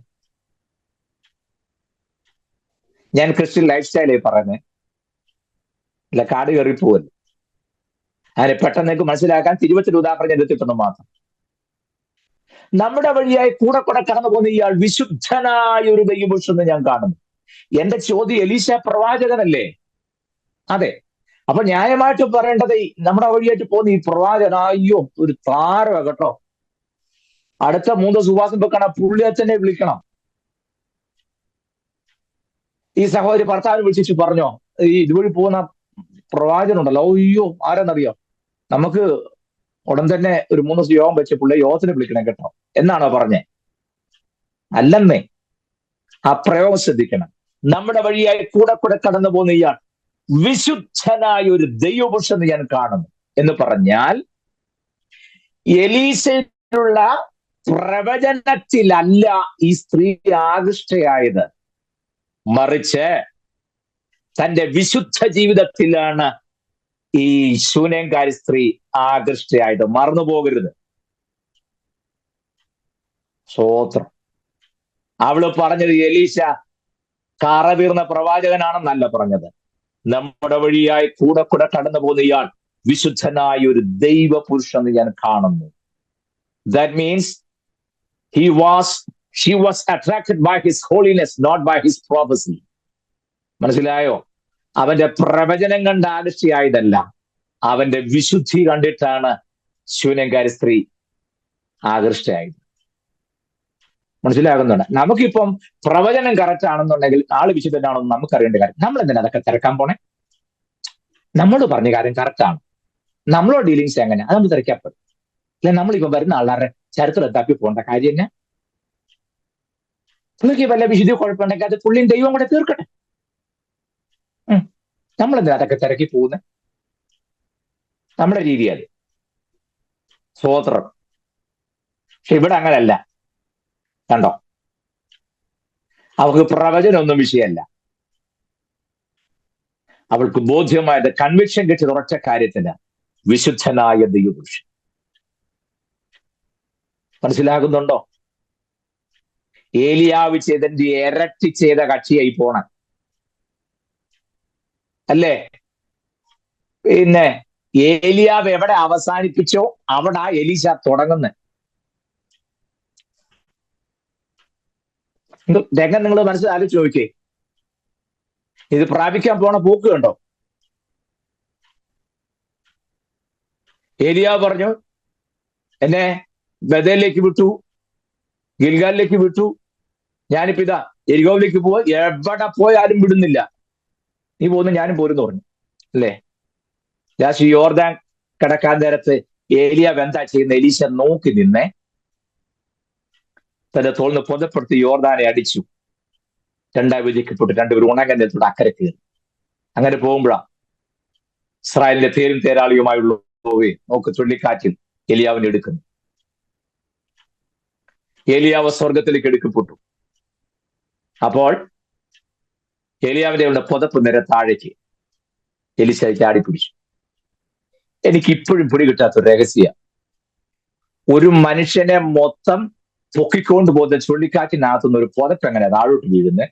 ഞാൻ ക്രിസ്ത്യൻ ലൈഫ് സ്റ്റൈലേ പറഞ്ഞേ, ഇല്ല കാട് കയറി പോവല്ലോ. അതിനെ പെട്ടെന്നേക്ക് മനസ്സിലാക്കാൻ തിരുവച്ചൊരു ഉദാഹരണം ഞാൻ എത്തിപ്പെടുന്നു മാത്രം. നമ്മുടെ വഴിയായി കൂടെ കൂടെ കടന്നു പോകുന്ന ഇയാൾ വിശുദ്ധനായ ഒരു ദൈവപുരുഷനെ ഞാൻ കാണുന്നു. എന്റെ ചോദ്യം, എലീശ പ്രവാചകനല്ലേ? അതെ. അപ്പൊ ന്യായമായിട്ട് പറയേണ്ടത് നമ്മുടെ വഴിയായിട്ട് പോകുന്ന ഈ പ്രവാചകൻ, അയ്യോ ഒരു താരമാണ് കേട്ടോ. അടുത്ത 3 ദിവസം ഉപവാസം വെക്കണം, പുള്ളിയച്ഛനെ വിളിക്കണം. ഈ സഹോദരി ഭർത്താവിനെ വിളിച്ചു പറഞ്ഞോ, ഈ ഇതുവഴി പോകുന്ന പ്രവാചകനുണ്ടല്ലോ, അയ്യോ ആരെന്നറിയോ, നമുക്ക് ഉടൻ തന്നെ ഒരു 3 ദിവസം യോഗം വെച്ച് പുള്ളി യോഗത്തിന് വിളിക്കണം കേട്ടോ എന്നാണോ പറഞ്ഞേ? അല്ലെന്നേ. ആ പ്രയോഗം ശ്രദ്ധിക്കണം. നമ്മുടെ വഴിയായി കൂടെ കൂടെ കടന്നു പോകുന്ന ഇയാൾ വിശുദ്ധനായ ഒരു ദൈവപുരുഷനെ ഞാൻ കാണുന്നു എന്ന് പറഞ്ഞാൽ, എലീശയിലുള്ള പ്രവചനത്തിലല്ല ഈ സ്ത്രീ ആകൃഷ്ടയായത്, മറിച്ച് തന്റെ വിശുദ്ധ ജീവിതത്തിലാണ് ഈ ശൂന്യംകാരി സ്ത്രീ ആകൃഷ്ടയായത്. മറന്നു പോകരുത്. സ്തോത്രം. അവള് പറഞ്ഞത് എലീശ കറവീർന്ന പ്രവാചകനാണെന്നല്ല പറഞ്ഞത്. നമ്മുടെ വഴിയായി കൂടെ കൂടെ കടന്നു പോകുന്ന ഇയാൾ വിശുദ്ധനായ ഒരു ദൈവ പുരുഷനെ ഞാൻ കാണുന്നു. That means she was attracted by his holiness, not by his prophecy. മനസ്സിലായോ? അവന്റെ പ്രവചനം കണ്ട് ആകർഷിയായതല്ല, അവന്റെ വിശുദ്ധി കണ്ടിട്ടാണ് ശൂന്യംകാരി സ്ത്രീ ആകർഷ്ടയായത്. മനസ്സിലാകുന്നുണ്ട്? നമുക്കിപ്പം പ്രവചനം കറക്റ്റ് ആണെന്നുണ്ടെങ്കിൽ ആള് വിശുദ്ധനാണെന്ന് നമുക്കറിയേണ്ട കാര്യം. നമ്മൾ എന്തിനാ അതൊക്കെ തിരക്കാൻ പോണേ? നമ്മളോട് പറഞ്ഞ കാര്യം കറക്റ്റ് ആണ്, നമ്മളോട് ഡീലിങ്സ് എങ്ങനെ, അത് നമ്മൾ തിരക്കപ്പെടും. അല്ലെ നമ്മളിപ്പം വരുന്ന ആളുടെ ചരിത്രം തപ്പി പോകേണ്ട കാര്യം തന്നെ. പുള്ളിക്ക് വല്ല വിശുദ്ധി കുഴപ്പമുണ്ടെങ്കിൽ അത് പുള്ളിയും ദൈവം കൂടെ തീർക്കട്ടെ. നമ്മളെന്താ അതൊക്കെ തിരക്കി പോകുന്നത്? നമ്മുടെ രീതി അത്. സ്തോത്രം. പക്ഷെ ഇവിടെ അങ്ങനല്ല. കണ്ടോ, അവൾക്ക് പ്രവചനമൊന്നും വിഷയമല്ല. അവൾക്ക് ബോധ്യമായത്, കൺവിക്ഷൻ കിട്ടിയത് ഉറച്ച കാര്യത്തിന് വിശുദ്ധനായ ദൈവപുരുഷൻ. മനസ്സിലാകുന്നുണ്ടോ? ഏലിയാവ് ചെയ്തതിന്റെ ഇരട്ടി ചെയ്ത കക്ഷിയായി പോണം അല്ലേ? പിന്നെ ഏലിയാവ് എവിടെ അവസാനിപ്പിച്ചോ അവിടെ എലീശ തുടങ്ങുന്നത്. രംഗം നിങ്ങൾ മനസ്സിലാലോചിച്ച് നോക്കിയേ. ഇത് പ്രാപിക്കാൻ പോണ പോക്ക് കണ്ടോ? ഏലിയാവ് പറഞ്ഞു, എന്നെ ബഥേലിലേക്ക് വിട്ടു, ഗിൽഗാലിലേക്ക് വിട്ടു, ഞാനിപ്പോ ഇതാ എരികോവിലേക്ക് പോവാ, എവിടെ പോയാലും വിടുന്നില്ല, നീ പോകുന്നു ഞാനും പോരെന്ന് പറഞ്ഞു അല്ലേ? ലാസ്റ്റ് യോർദാൻ കിടക്കാൻ നേരത്ത് ഏലിയാവ് എന്താ ചെയ്യുന്ന? എലീശ നോക്കി നിന്നേ തന്റെ തോളിന് പുതപ്പെടുത്തി യോർദാനെ അടിച്ചു. 2 വിധിക്കപ്പെട്ടു. 2 പേർ ഉണങ്ങത്തോട് അക്കരെ കയറി. അങ്ങനെ പോകുമ്പോഴാ ഇസ്രായേലിന്റെ തേരും തേരാളിയുമായുള്ള നോക്ക് ചുഴലിക്കാറ്റിൽ ഏലിയാവിനെ എടുക്കുന്നു. ഏലിയാവ് സ്വർഗത്തിലേക്ക് എടുക്കപ്പെട്ടു. അപ്പോൾ ഏലിയാവിന്റെ പുതപ്പ് നിര താഴേക്ക് എലീശ ചാടി പിടിച്ചു. എനിക്ക് ഇപ്പോഴും പിടി കിട്ടാത്ത രഹസ്യ, ഒരു മനുഷ്യനെ മൊത്തം പൊക്കിക്കൊണ്ട് പോകുന്ന ചുഴലിക്കാറ്റിനകത്തുനിന്ന് ഒരു പുതപ്പ് എങ്ങനെ താഴോട്ട് വീഴുന്നത്?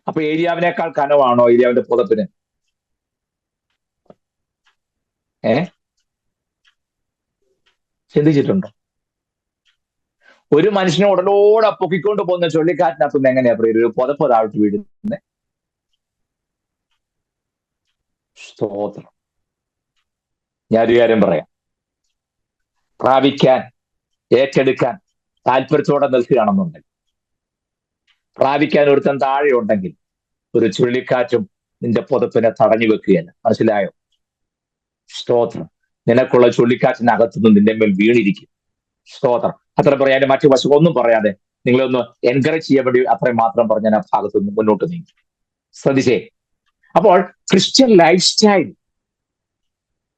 അപ്പൊ ഏലിയാവിനേക്കാൾ കനവാണോ ഏലിയാവിന്റെ പുതപ്പിന്? ചിന്തിച്ചിട്ടുണ്ടോ? ഒരു മനുഷ്യനെ ഉടലോടെ പൊക്കിക്കൊണ്ട് പോകുന്ന ചുഴലിക്കാറ്റിനകത്തുനിന്ന് എങ്ങനെയാ ഒരു പുതപ്പ് താഴോട്ട് വീഴുന്നത്? സ്തോത്രം. ഞാനൊരു കാര്യം പറയാം. പ്രാപിക്കാൻ, ഏറ്റെടുക്കാൻ താല്പര്യത്തോടെ നിൽക്കുകയാണെന്നുണ്ടെങ്കിൽ, പ്രാപിക്കാൻ ഒരുത്തൻ താഴെ ഉണ്ടെങ്കിൽ ഒരു ചുഴലിക്കാറ്റും നിന്റെ പുതപ്പിനെ തടഞ്ഞു വെക്കുകയല്ല. മനസ്സിലായോ? സ്തോത്രം. നിനക്കുള്ള ചുഴലിക്കാറ്റിനകത്തുനിന്ന് നിന്റെ മേൽ വീണിരിക്കും. സ്തോത്രം. അത്ര പറയാതെ മറ്റു വശം ഒന്നും പറയാതെ നിങ്ങളൊന്ന് എൻകറേജ് ചെയ്യാൻ വേണ്ടി അത്രയും മാത്രം പറഞ്ഞ ആ ഭാഗത്തുനിന്ന് മുന്നോട്ട് നീങ്ങി. ശ്രദ്ധിച്ചേ. അപ്പോൾ ക്രിസ്ത്യൻ ലൈഫ് സ്റ്റൈൽ,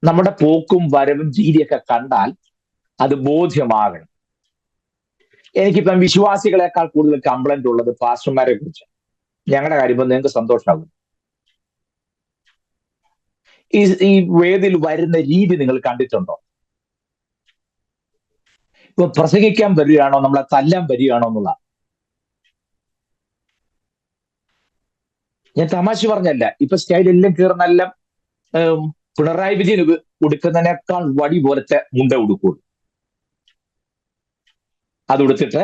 നമ്മുടെ പോക്കും വരവും രീതിയൊക്കെ കണ്ടാൽ അത് ബോധ്യമാകണം. എനിക്കിപ്പം വിശ്വാസികളെക്കാൾ കൂടുതൽ കംപ്ലൈന്റ് ഉള്ളത് പാസ്റ്റർമാരെ കുറിച്ച്. ഞങ്ങളുടെ കാര്യം നിങ്ങൾക്ക് സന്തോഷമാകും. ഈ വേദിയിൽ വരുന്ന രീതി നിങ്ങൾ കണ്ടിട്ടുണ്ടോ? ഇപ്പൊ പ്രസംഗിക്കാൻ വരികയാണോ, നമ്മളെ തല്ലാൻ വരികയാണോ എന്നുള്ള. ഞാൻ തമാശ പറഞ്ഞല്ല. ഇപ്പൊ സ്റ്റൈലെല്ലാം കീറുന്നെല്ലാം പിണറായി വിജയൻ ഉടുക്കുന്നതിനേക്കാൾ വടി പോലത്തെ മുണ്ട ഉടുക്കുള്ളൂ. അത് ഉടുത്തിട്ട്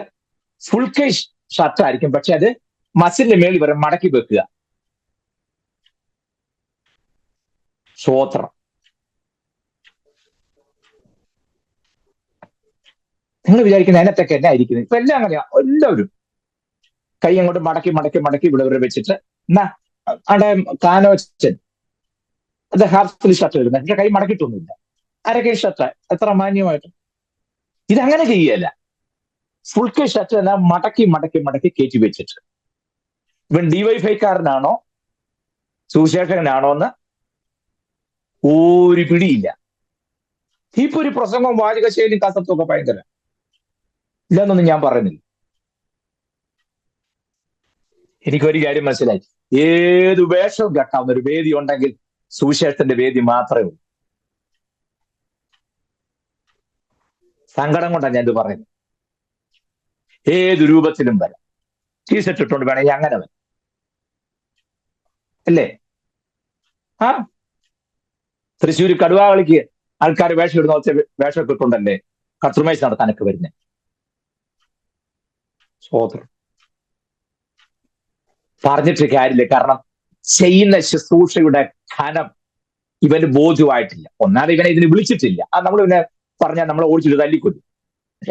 ഫുൾ കൈ ഷർട്ടായിരിക്കും, പക്ഷെ അത് മസിലിന്റെ മേളിൽ വരെ മടക്കി വെക്കുക. സ്വോത്രം. നിങ്ങൾ വിചാരിക്കുന്ന അതിനകത്തൊക്കെ എന്നാ ഇരിക്കുന്നത്? ഇപ്പൊ എല്ലാം അങ്ങനെയാ. എല്ലാവരും കൈ അങ്ങോട്ട് മടക്കി മടക്കി മടക്കി ഇവിടെ വരെ വെച്ചിട്ട്, എന്നാ അവിടെ കാനോച്ചൻ അത് ഹാഫ് ഫുൾ ഷർട്ട് വരുന്നത്, എന്റെ കൈ മടക്കിയിട്ടൊന്നുമില്ല, അരക്കൈ ഷർട്ട്, എത്ര മാന്യമായിട്ട്. ഇതങ്ങനെ ചെയ്യല്ല. ഫുൾ കൈ ഷർട്ട് തന്നെ മടക്കി മടക്കി മടക്കി കയറ്റി വെച്ചിട്ട്. ഇവൻ ഡിവൈഫൈക്കാരനാണോ സുവിശേഷകനാണോ എന്ന് ഒരു പിടിയില്ല. ഇപ്പൊ ഒരു പ്രസംഗവും വാചകശൈലിയും കസത്തും ഒക്കെ ഭയങ്കര ഇല്ലെന്നൊന്നും ഞാൻ പറയുന്നില്ല. എനിക്കൊരു കാര്യം മനസ്സിലായി, ഏത് വേഷവും കെട്ടാവുന്ന ഒരു വേദി ഉണ്ടെങ്കിൽ സുവിശേഷത്തിന്റെ വേദി മാത്രമേ ഉള്ളൂ. സങ്കടം കൊണ്ടാണ് ഞാൻ ഇത് പറയുന്നത്. ഏത് രൂപത്തിലും വരാം. ടീഷർട്ട് ഇട്ടുകൊണ്ട് വേണമെങ്കിൽ അങ്ങനെ വരാം, അല്ലേ? ആ തൃശ്ശൂർ കടുവാകളിക്ക് ആൾക്കാർ വേഷം ഇടുന്ന വേഷമൊക്കെ ഇട്ടുണ്ടല്ലേ കർത്തൃമേശ നടത്താനൊക്കെ വരുന്നത്. സോദരം, പറഞ്ഞിട്ട് കാര്യമില്ല. കാരണം ചെയ്യുന്ന ശുശ്രൂഷയുടെ ഘനം ഇവന് ബോധ്യമായിട്ടില്ല. ഒന്നാമത് ഇവനെ ഇതിന് വിളിച്ചിട്ടില്ല. അത് നമ്മൾ പിന്നെ പറഞ്ഞാൽ നമ്മളെ ഓടിച്ചിട്ട് തല്ലിക്കൊല്ലും.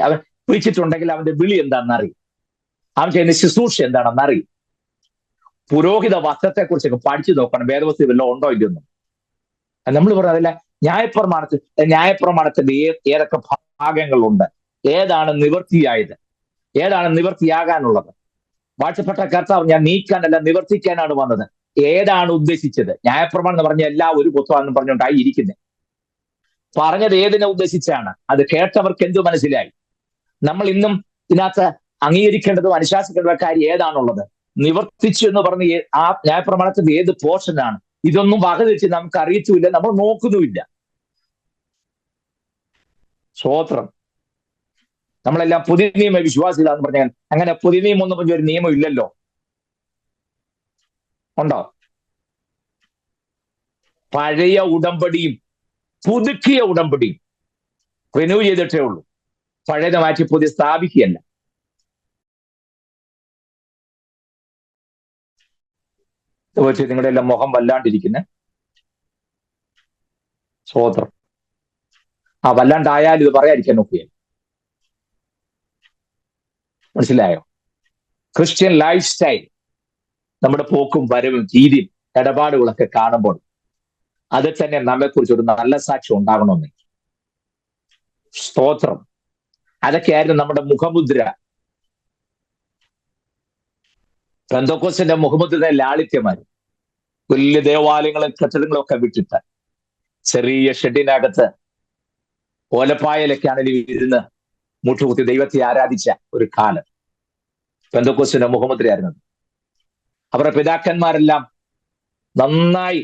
അവൻ വിളിച്ചിട്ടുണ്ടെങ്കിൽ അവന്റെ വിളി എന്താണെന്നറിയും, അവൻ ചെയ്യുന്ന ശുശ്രൂഷ എന്താണെന്നറിയും. പുരോഹിത വസ്ത്രത്തെ കുറിച്ചൊക്കെ പഠിച്ചു നോക്കണം, വേദവസ്തു വല്ലതും ഉണ്ടോ ഇല്ലെന്നും. നമ്മൾ പറഞ്ഞതല്ല, ന്യായപ്രമാണത്തിന്റെ ഏതൊക്കെ ഭാഗങ്ങളുണ്ട്, ഏതാണ് നിവൃത്തിയായത്, ഏതാണ് നിവൃത്തിയാകാനുള്ളത്. വാഴ്ചപ്പെട്ട കർത്താവ് ഞാൻ നീക്കാനല്ല നിവർത്തിക്കാനാണ് വന്നത്. ഏതാണ് ഉദ്ദേശിച്ചത്? ന്യായപ്രമാണം എന്ന് പറഞ്ഞ എല്ലാ ഒരു പുസ്തകം പറഞ്ഞുകൊണ്ടായി ഇരിക്കുന്നത്. പറഞ്ഞത് ഏതിനെ ഉദ്ദേശിച്ചാണ്? അത് കേട്ടവർക്ക് എന്തു മനസ്സിലായി? നമ്മൾ ഇന്നും ഇതിനകത്ത് അംഗീകരിക്കേണ്ടതും അനുശാസിക്കേണ്ട കാര്യം ഏതാണുള്ളത്? നിവർത്തിച്ചു എന്ന് പറഞ്ഞ് ആ ന്യായപ്രമാണത്തിന്റെ ഏത് പോർഷനാണ്? ഇതൊന്നും വകതിരിച്ച് നമുക്ക് അറിയത്തുമില്ല, നമ്മൾ നോക്കുന്നുമില്ല. സ്വോത്രം. നമ്മളെല്ലാം പുതിയ നിയമ വിശ്വാസികളാന്ന് പറഞ്ഞാൽ അങ്ങനെ പുതിയ നിയമം ഒന്നും പറഞ്ഞ ഒരു നിയമം ഇല്ലല്ലോ. ഉണ്ടോ? പഴയ ഉടമ്പടിയും പുതുക്കിയ ഉടമ്പടിയും റിന്യൂ ചെയ്തിട്ടേ ഉള്ളൂ. പഴയത് മാറ്റി പുതിയ സ്ഥാപിക്കുകയല്ല. നിങ്ങളുടെ എല്ലാം മുഖം വല്ലാണ്ടിരിക്കുന്ന സ്വോത്രം. ആ വല്ലാണ്ടായാലും ഇത് പറയാതിരിക്കാൻ നോക്കുകയല്ല. മനസ്സിലായോ? ക്രിസ്ത്യൻ ലൈഫ് സ്റ്റൈൽ, നമ്മുടെ പോക്കും വരവും രീതിയും ഇടപാടുകളൊക്കെ കാണുമ്പോൾ അതിൽ തന്നെ നമ്മെക്കുറിച്ച് ഒരു നല്ല സാക്ഷ്യം ഉണ്ടാകണമെന്ന്. സ്തോത്രം. അതൊക്കെയായിരുന്നു നമ്മുടെ മുഖമുദ്ര. പെന്തക്കോസ്തിന്റെ മുഖമുദ്ര ലാളിത്യമാര് വലിയ ദേവാലയങ്ങളും കെട്ടിടങ്ങളും ഒക്കെ വിട്ടിട്ട് ചെറിയ ഷെഡിനകത്ത് ഓലപ്പായലൊക്കെയാണെങ്കിൽ ഇരുന്ന് മുട്ടുകുത്തി ദൈവത്തെ ആരാധിച്ച ഒരു കാലം പെന്തക്കോസ്തിന്റെ മുഖമുദ്രയായിരുന്നത്. അവരുടെ പിതാക്കന്മാരെല്ലാം നന്നായി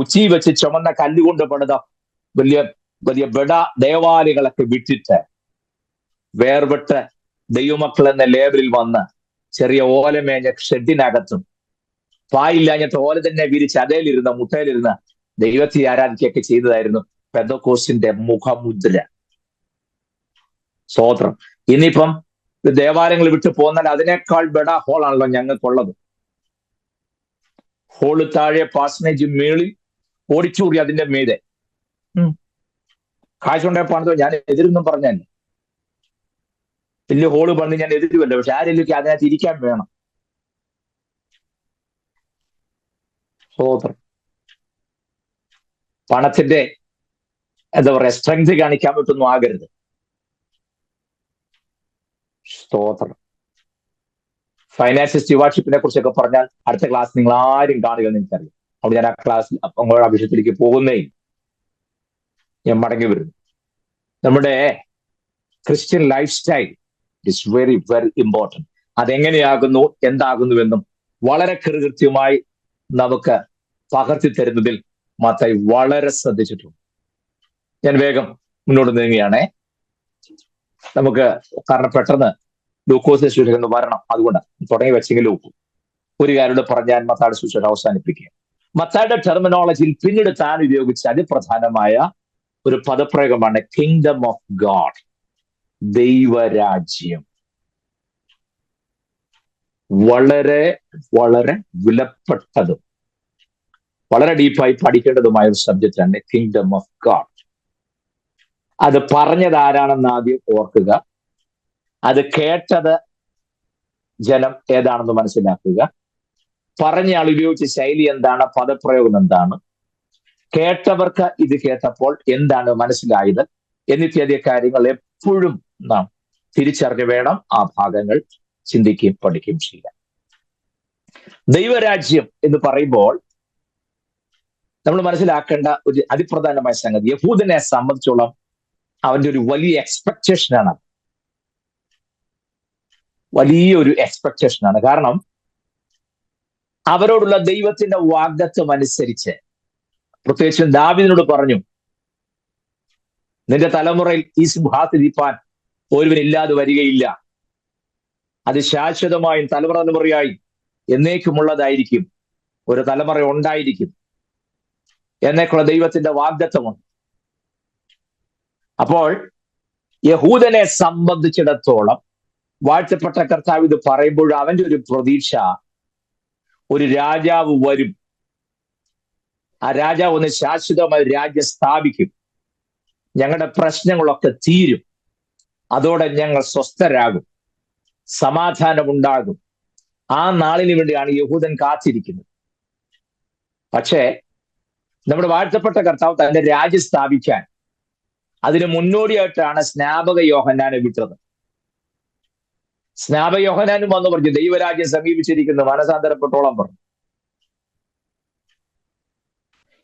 ഉച്ചി വെച്ച് ചുമന്ന കല്ലുകൊണ്ട് പണിത വലിയ വലിയ ബഡ ദേവാലയങ്ങളൊക്കെ വിട്ടിട്ട് വേർപെട്ട് ദൈവമക്കൾ എന്ന ലേബലിൽ വന്ന് ചെറിയ ഓലമേഞ്ഞ ഷെഡിനകത്തും പായില്ലാഞ്ഞിട്ട് ഓല തന്നെ വിരിച്ച് അതേലിരുന്ന മുട്ടയിലിരുന്ന ദൈവത്തെ ആരാധിക്കുകയൊക്കെ ചെയ്തതായിരുന്നു പെന്തക്കോസ്തിന്റെ മുഖമുദ്ര. സ്തോത്രം. ഇനിയിപ്പം ദേവാലയങ്ങൾ വിട്ടു പോന്നാൽ അതിനേക്കാൾ ബെഡ ഹോളാണല്ലോ ഞങ്ങൾക്കുള്ളത്. ഹോള് താഴെ, പാർസനേജ് മേളിൽ, ഓടിച്ചൂടി അതിന്റെ മീതെ. കാശുണ്ടേ പണിതോ, ഞാൻ എതിരൊന്നും പറഞ്ഞല്ല. വലിയ ഹോള് പണിത് ഞാൻ എതിരുമല്ല. പക്ഷെ ആരെങ്കിലും അതിനകത്ത് ഇരിക്കാൻ വേണം. സ്തോത്രം. പണത്തിന്റെ എന്താ പറയാ സ്ട്രെങ്ത് കാണിക്കാൻ പറ്റൊന്നും ആകരുത്. സ്തോത്രം. ഫൈനാൻഷ്യൽ സ്റ്റുവാർഷിപ്പിനെ കുറിച്ചൊക്കെ പറഞ്ഞാൽ അടുത്ത ക്ലാസ് നിങ്ങൾ ആരും കാണുക എന്ന് എനിക്കറിയാം. അവിടെ ഞാൻ ആ ക്ലാസ്സിൽ ആ വിഷയത്തിലേക്ക് പോകുന്നേ ഞാൻ മടങ്ങി വരുന്നു. നമ്മുടെ Christian life style is very very important. അതെങ്ങനെയാകുന്നു, എന്താകുന്നുവെന്നും വളരെ കൃത്യമായി നമുക്ക് പകർത്തി തരുന്നതിൽ മത്തായി വളരെ ശ്രദ്ധിച്ചിട്ടുണ്ട്. ഞാൻ വേഗം മുന്നോട്ട് നീങ്ങുകയാണേ. നമുക്ക് കാരണം പെട്ടെന്ന് ലൂക്കോസ് സുവിശേഷം വരണം, അതുകൊണ്ട് തുടങ്ങി വെച്ചെങ്കിലും ഒരു കാര്യം പറഞ്ഞാൽ മത്തായിയുടെ സുവിശേഷം അവസാനിപ്പിക്കുക. മത്തായിയുടെ ടെർമിനോളജിയിൽ പിന്നീട് താൻ ഉപയോഗിച്ച അതിപ്രധാനമായ ഒരു പദപ്രയോഗമാണ് കിങ്ഡം ഓഫ് ഗോഡ്, ദൈവരാജ്യം. വളരെ വളരെ വിലപ്പെട്ടതും വളരെ ഡീപ്പായി പഠിക്കേണ്ടതുമായ ഒരു സബ്ജക്റ്റാണ് കിങ്ഡം ഓഫ് ഗോഡ്. അത് പറഞ്ഞത് ആരാണെന്ന് ആദ്യം ഓർക്കുക, അത് കേട്ടത് ജനം ഏതാണെന്ന് മനസ്സിലാക്കുക, പറഞ്ഞയാൾ ഉപയോഗിച്ച ശൈലി എന്താണ്, പദപ്രയോഗം എന്താണ്, കേട്ടവർക്ക് ഇത് കേട്ടപ്പോൾ എന്താണ് മനസ്സിലായത് എന്നിത്യാദി കാര്യങ്ങൾ എപ്പോഴും നാം തിരിച്ചറിഞ്ഞു വേണം ആ ഭാഗങ്ങൾ ചിന്തിക്കുകയും പഠിക്കുകയും ചെയ്യാം. ദൈവരാജ്യം എന്ന് പറയുമ്പോൾ നമ്മൾ മനസ്സിലാക്കേണ്ട ഒരു അതിപ്രധാനമായ സംഗതി, യഹൂദനെ സംബന്ധിച്ചോളം അവന്റെ ഒരു വലിയ എക്സ്പെക്ടേഷനാണ്, വലിയൊരു എക്സ്പെക്ടേഷനാണ്. കാരണം അവരോടുള്ള ദൈവത്തിന്റെ വാഗ്ദത്തം അനുസരിച്ച് പ്രത്യേകിച്ചും ദാവീദിനോട് പറഞ്ഞു, നിന്റെ തലമുറയിൽ ഈ സിംഹാസനത്തിൽ ഇരിപ്പാൻ ഒരുവനില്ലാതെ വരികയില്ല, അത് ശാശ്വതമായും തലമുറയായി എന്നേക്കുമുള്ളതായിരിക്കും, ഒരു തലമുറ ഉണ്ടായിരിക്കും എന്നേക്കുള്ള ദൈവത്തിന്റെ വാഗ്ദത്തമുണ്ട്. അപ്പോൾ യഹൂദനെ സംബന്ധിച്ചിടത്തോളം വാഴ്ത്തപ്പെട്ട കർത്താവ് ഇത് പറയുമ്പോൾ അവന്റെ ഒരു പ്രതീക്ഷ, ഒരു രാജാവ് വരും, ആ രാജാവ് ഒന്ന് ശാശ്വതമായ രാജ്യം സ്ഥാപിക്കും, ഞങ്ങളുടെ പ്രശ്നങ്ങളൊക്കെ തീരും, അതോടെ ഞങ്ങൾ സ്വസ്ഥരാകും, സമാധാനമുണ്ടാകും. ആ നാളിന് വേണ്ടിയാണ് യഹൂദൻ കാത്തിരിക്കുന്നത്. പക്ഷേ നമ്മുടെ വാഴ്ത്തപ്പെട്ട കർത്താവ് തന്റെ രാജ്യം സ്ഥാപിക്കാൻ അതിന് മുന്നോടിയായിട്ടാണ് സ്നാപക യോഹന്നാനെ വിട്ടത്. സ്നാപക യോഹന്നാനും വന്നു പറഞ്ഞു, ദൈവരാജ്യം സമീപിച്ചിരിക്കുന്നു, മനസാന്തരപ്പെട്ടോളം പറഞ്ഞു.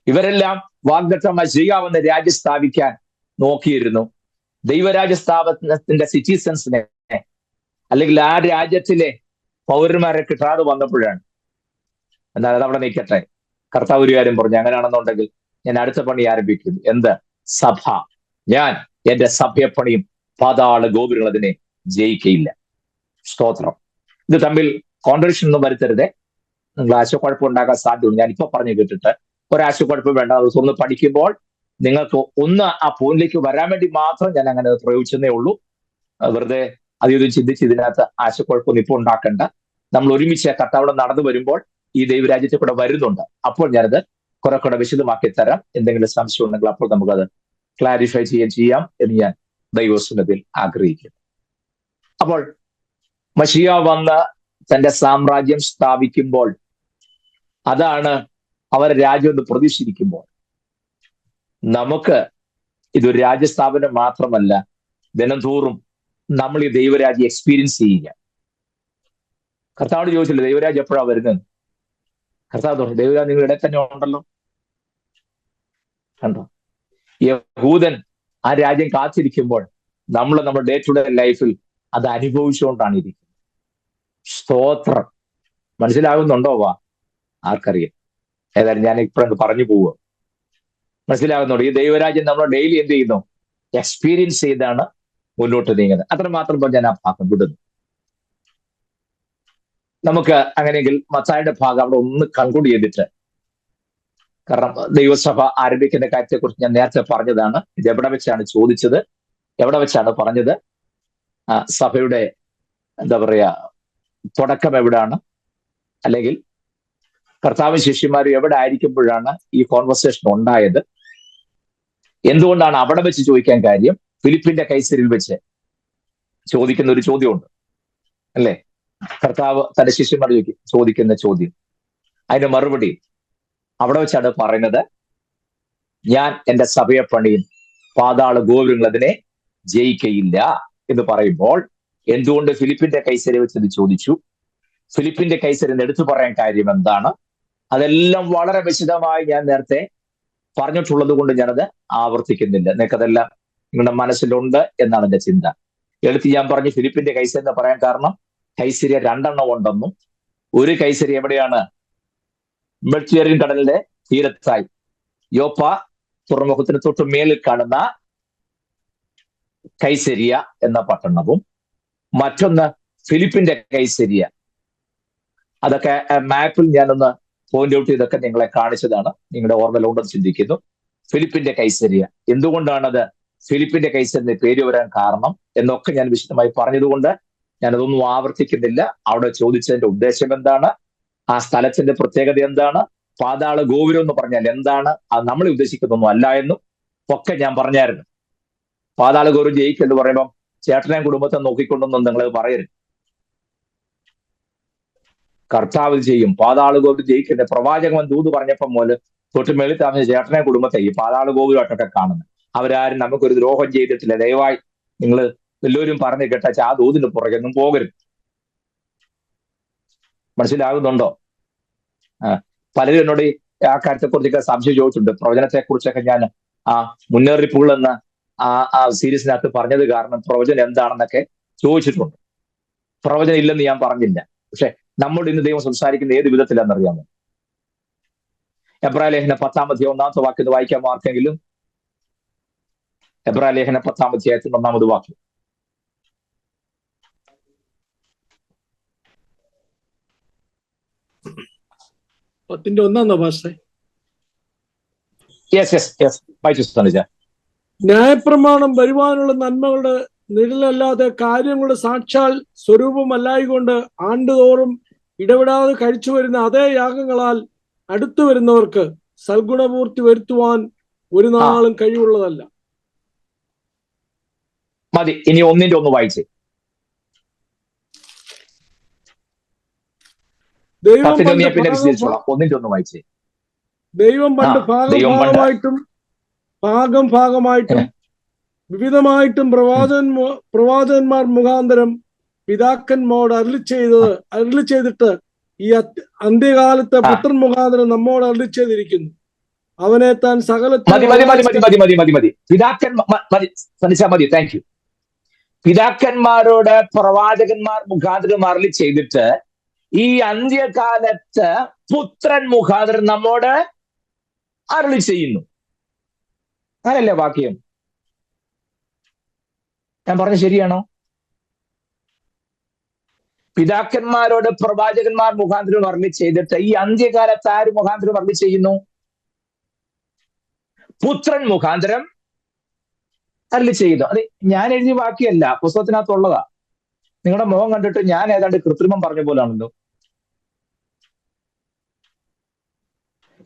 ഇവരെല്ലാം വാഗ്ദത്തമായി ചെയ്യാവുന്ന രാജ്യം സ്ഥാപിക്കാൻ നോക്കിയിരുന്നു. ദൈവരാജ്യ സ്ഥാപനത്തിന്റെ സിറ്റിസൺസിനെ അല്ലെങ്കിൽ ആ രാജ്യത്തിലെ പൗരന്മാരെ കിട്ടാതെ വന്നപ്പോഴാണ്. എന്നാൽ അതവിടെ നിൽക്കട്ടെ, കർത്താവ് ഒരു കാര്യം പറഞ്ഞു, അങ്ങനെയാണെന്നുണ്ടെങ്കിൽ ഞാൻ അടുത്ത പണി ആരംഭിക്കുന്നു. എന്ത്? സഭ. ഞാൻ എന്റെ സഭയെ പണിയും, പാതാള ഗോപുരങ്ങൾ അതിനെ ജയിക്കയില്ല. സ്തോത്രം. ഇത് തമ്മിൽ കോൺട്രഡിക്ഷൻ ഒന്നും വരുത്തരുതേ, നിങ്ങൾ ആശയക്കുഴപ്പം ഉണ്ടാക്കാൻ സാധ്യതയുണ്ട്. ഞാൻ ഇപ്പൊ പറഞ്ഞു കേട്ടിട്ട് ഒരാശയക്കുഴപ്പം വേണ്ട. അത് തുറന്ന് പഠിക്കുമ്പോൾ നിങ്ങൾക്ക് ഒന്ന് ആ പോയിന്റിലേക്ക് വരാൻ വേണ്ടി മാത്രം ഞാൻ അങ്ങനെ പ്രയോഗിച്ചതേ ഉള്ളൂ. വെറുതെ അധികം ചിന്തിച്ച് ഇതിനകത്ത് ആശയക്കുഴപ്പമൊന്നും ഇപ്പോൾ ഉണ്ടാക്കണ്ട. നമ്മൾ ഒരുമിച്ച് കർത്താവിടെ നടന്നു വരുമ്പോൾ ഈ ദൈവരാജ്യത്തെ കൂടെ വരുന്നുണ്ട്. അപ്പോൾ ഞാനത് കുറെ കൂടെ വിശദമാക്കി തരാം. എന്തെങ്കിലും സംശയം ഉണ്ടെങ്കിൽ അപ്പോൾ നമുക്കത് ക്ലാരിഫൈ ചെയ്യാം എന്ന് ഞാൻ ദൈവസ്വനത്തിൽ ആഗ്രഹിക്കുന്നു. അപ്പോൾ മശിയ വന്ന് തന്റെ സാമ്രാജ്യം സ്ഥാപിക്കുമ്പോൾ, അതാണ് അവരെ രാജ്യം എന്ന് പ്രതീക്ഷിച്ചിരിക്കുമ്പോൾ, നമുക്ക് ഇതൊരു രാജ്യസ്ഥാപനം മാത്രമല്ല, ദിനംതോറും നമ്മൾ ഈ ദൈവരാജ്യം എക്സ്പീരിയൻസ് ചെയ്യുക. കർത്താവോട് ചോദിച്ചില്ല ദൈവരാജ്യം എപ്പോഴാണ് വരുന്നത്? കർത്താവ് പറഞ്ഞു, ദൈവരാജ്യം നിങ്ങളുടെ ഇടയിൽ തന്നെ ഉണ്ടല്ലോ. കണ്ടോ? യഹൂദൻ ആ രാജ്യം കാത്തിരിക്കുമ്പോൾ നമ്മൾ നമ്മുടെ ഡേ ടു ഡേ ലൈഫിൽ അത് അനുഭവിച്ചുകൊണ്ടാണ് ഇരിക്കുന്നത്. സ്തോത്രം. മനസ്സിലാകുന്നുണ്ടോ? ആർക്കറിയാം. ഏതായാലും ഞാൻ ഇപ്പോഴങ്ങ് പറഞ്ഞു പോവുക. മനസ്സിലാകുന്നുണ്ടോ? ഈ ദൈവരാജ്യം നമ്മൾ ഡെയിലി എന്ത് ചെയ്യുന്നു? എക്സ്പീരിയൻസ് ചെയ്താണ് മുന്നോട്ട് നീങ്ങുന്നത്. അത്രമാത്രം ഞാൻ ആ ഭാഗം വിടുന്നു. നമുക്ക് അങ്ങനെയെങ്കിൽ മത്തായിയുടെ ഭാഗം അവിടെ ഒന്ന് കൺക്ലൂഡ് ചെയ്തിട്ട്, കാരണം ദൈവസഭ ആരംഭിക്കുന്ന കാര്യത്തെക്കുറിച്ച് ഞാൻ നേരത്തെ പറഞ്ഞതാണ്. ഇത് എവിടെ വെച്ചാണ് ചോദിച്ചത്, എവിടെ വെച്ചാണ് പറഞ്ഞത്, സഭയുടെ എന്താ പറയാ തുടക്കം എവിടാണ്, അല്ലെങ്കിൽ കർത്താവും ശിഷ്യന്മാരും എവിടെ ആയിരിക്കുമ്പോഴാണ് ഈ കോൺവെർസേഷൻ ഉണ്ടായത്, എന്തുകൊണ്ടാണ് അവിടെ വെച്ച് ചോദിക്കാൻ കാര്യം? ഫിലിപ്പിന്റെ കൈസരിൽ വെച്ച് ചോദിക്കുന്ന ഒരു ചോദ്യമുണ്ട് അല്ലേ? കർത്താവ് തന്റെ ശിഷ്യന്മാർ ചോദിക്കുന്ന ചോദ്യം, അതിന്റെ മറുപടി അവിടെ വെച്ചാണ് പറയുന്നത്, ഞാൻ എന്റെ സഭയെ പണിയും, പാതാള ഗോപുരങ്ങൾ അതിനെ ജയിക്കയില്ല എന്ന് പറയുമ്പോൾ, എന്തുകൊണ്ട് ഫിലിപ്പിന്റെ കൈസരി വെച്ചത് ചോദിച്ചു? ഫിലിപ്പിന്റെ കൈസരി എന്ന് എടുത്തു പറയാൻ കാര്യം എന്താണ്? അതെല്ലാം വളരെ വിശദമായി ഞാൻ നേരത്തെ പറഞ്ഞിട്ടുള്ളത് കൊണ്ട് ഞാനത് ആവർത്തിക്കുന്നില്ല. നിങ്ങൾക്കതെല്ലാം നിങ്ങളുടെ മനസ്സിലുണ്ട് എന്നാണ് എന്റെ ചിന്ത. എടുത്ത് ഞാൻ പറഞ്ഞു ഫിലിപ്പിന്റെ കൈസരി എന്ന് പറയാൻ കാരണം കൈസരിയ 2 ഉണ്ടെന്നും ഒരു കൈസരി എവിടെയാണ്? മെഡിറ്ററേനിയൻ കടലിന്റെ തീരത്തായി യോപ്പ തുറമുഖത്തിന് തൊട്ട് മേലിൽ കാണുന്ന കൈസരിയ എന്ന പട്ടണവും മറ്റൊന്ന് ഫിലിപ്പിന്റെ കൈസരിയ. അതൊക്കെ മാപ്പിൽ ഞാനൊന്ന് പോയിന്റ് ഔട്ട് ചെയ്തൊക്കെ നിങ്ങളെ കാണിച്ചതാണ്. നിങ്ങളുടെ ഓർമ്മയിലുണ്ടെന്ന് ചിന്തിക്കുന്നു. ഫിലിപ്പിന്റെ കൈസരിയ എന്തുകൊണ്ടാണത് ഫിലിപ്പിന്റെ കൈസരിന്റെ പേര് വരാൻ കാരണം എന്നൊക്കെ ഞാൻ വിശദമായി പറഞ്ഞതുകൊണ്ട് ഞാനതൊന്നും ആവർത്തിക്കുന്നില്ല. അവിടെ ചോദിച്ചതിന്റെ ഉദ്ദേശം എന്താണ്, ആ സ്ഥലത്തിന്റെ പ്രത്യേകത എന്താണ്, പാതാള ഗോപുരം എന്ന് പറഞ്ഞാൽ എന്താണ്, അത് നമ്മൾ ഉദ്ദേശിക്കുന്നൊന്നും അല്ല എന്നും ഒക്കെ ഞാൻ പറഞ്ഞായിരുന്നു. പാതാള ഗോപുരം ജയിക്കെന്ന് പറയുമ്പോൾ ചേട്ടനെയും കുടുംബത്തെ നോക്കിക്കൊണ്ടൊന്നും നിങ്ങൾ പറയരുത്. കർത്താവ് ചെയ്യും. പാതാള ഗോപുരം ജയിക്കട്ടെ. പ്രവാചകൻ ദൂത് പറഞ്ഞപ്പോൾ മുതൽ തൊട്ട് മേളിൽ താമസിച്ച ചേട്ടനെ കുടുംബത്തെ ഈ പാതാള ഗോപുരമായിട്ടൊക്കെ കാണുന്നത്. അവരാരും നമുക്കൊരു ദ്രോഹം ചെയ്തിട്ടില്ല. ദയവായി നിങ്ങൾ എല്ലാവരും പറഞ്ഞു കേട്ടാ ആ ദൂതിന് പുറകെയൊന്നും പോകരുത്. മനസ്സിലാകുന്നുണ്ടോ? പലരും എന്നോട് ആ കാര്യത്തെക്കുറിച്ചൊക്കെ സംശയം ചോദിച്ചിട്ടുണ്ട്. പ്രവചനത്തെ കുറിച്ചൊക്കെ ഞാൻ ആ മുന്നറിയിപ്പുകൾ എന്ന ആ സീരീസിനകത്ത് പറഞ്ഞത് കാരണം പ്രവചനം എന്താണെന്നൊക്കെ ചോദിച്ചിട്ടുണ്ട്. പ്രവചനം ഇല്ലെന്ന് ഞാൻ പറഞ്ഞില്ല. പക്ഷെ നമ്മോട് ഇന്ന് ദൈവം സംസാരിക്കുന്ന ഏത് വിധത്തിലാണെന്നറിയാമോ? എബ്രായ ലേഖനം 10-ാം അധ്യായം 1-ാമത്തെ വാക്യം വായിക്കാൻ ആർക്കെങ്കിലും? എബ്രായ ലേഖനം 10-ാം അധ്യായത്തിൽ 1-ാമത് വാക്യം. ന്യായപ്രമാണം വരുവാനുള്ള നന്മകളുടെ നിഴലല്ലാതെ കാര്യങ്ങളുടെ സാക്ഷാൽ സ്വരൂപമല്ലായികൊണ്ട് ആണ്ടുതോറും ഇടപെടാതെ കഴിച്ചു വരുന്ന അതേ യാഗങ്ങളാൽ അടുത്തു വരുന്നവർക്ക് സൽഗുണപൂർത്തി വരുത്തുവാൻ ഒരു നാളും കഴിവുള്ളതല്ല. മതി. ഇനി 1-ന്റെ 1 വായിച്ചേ. ദൈവം പണ്ട് ഭാഗമായിട്ടും വിവിധമായിട്ടും പ്രവാചകന്മാർ മുഖാന്തരം പിതാക്കന്മാരോട് അരുളി ചെയ്തിട്ട് ഈ അന്ത്യകാലത്തെ പുത്രൻ മുഖാന്തരം നമ്മോട് അരുളി ചെയ്തിരിക്കുന്നു. അവനെ താൻ പിതാക്കന്മാരോട് പ്രവാചകന്മാർ മുഖാന്തരം അരുളി ചെയ്തിട്ട് ഈ അന്ത്യകാലത്ത് പുത്രൻ മുഖാന്തരം നമ്മോട് അരുളി ചെയ്യുന്നു. അങ്ങനല്ലേ വാക്യം? ഞാൻ പറഞ്ഞ ശരിയാണോ? പിതാക്കന്മാരോട് പ്രവാചകന്മാർ മുഖാന്തരം അരുളി ചെയ്തിട്ട് ഈ അന്ത്യകാലത്ത് ആര് മുഖാന്തരം അരുളി ചെയ്യുന്നു? പുത്രൻ മുഖാന്തരം അരുളി ചെയ്യുന്നു. അത് ഞാൻ എഴുതിയ വാക്യമല്ല, പുസ്തകത്തിനകത്തുള്ളതാ. നിങ്ങളുടെ മുഖം കണ്ടിട്ട് ഞാൻ ഏതാണ്ട് കൃത്രിമം പറഞ്ഞ പോലാണല്ലോ.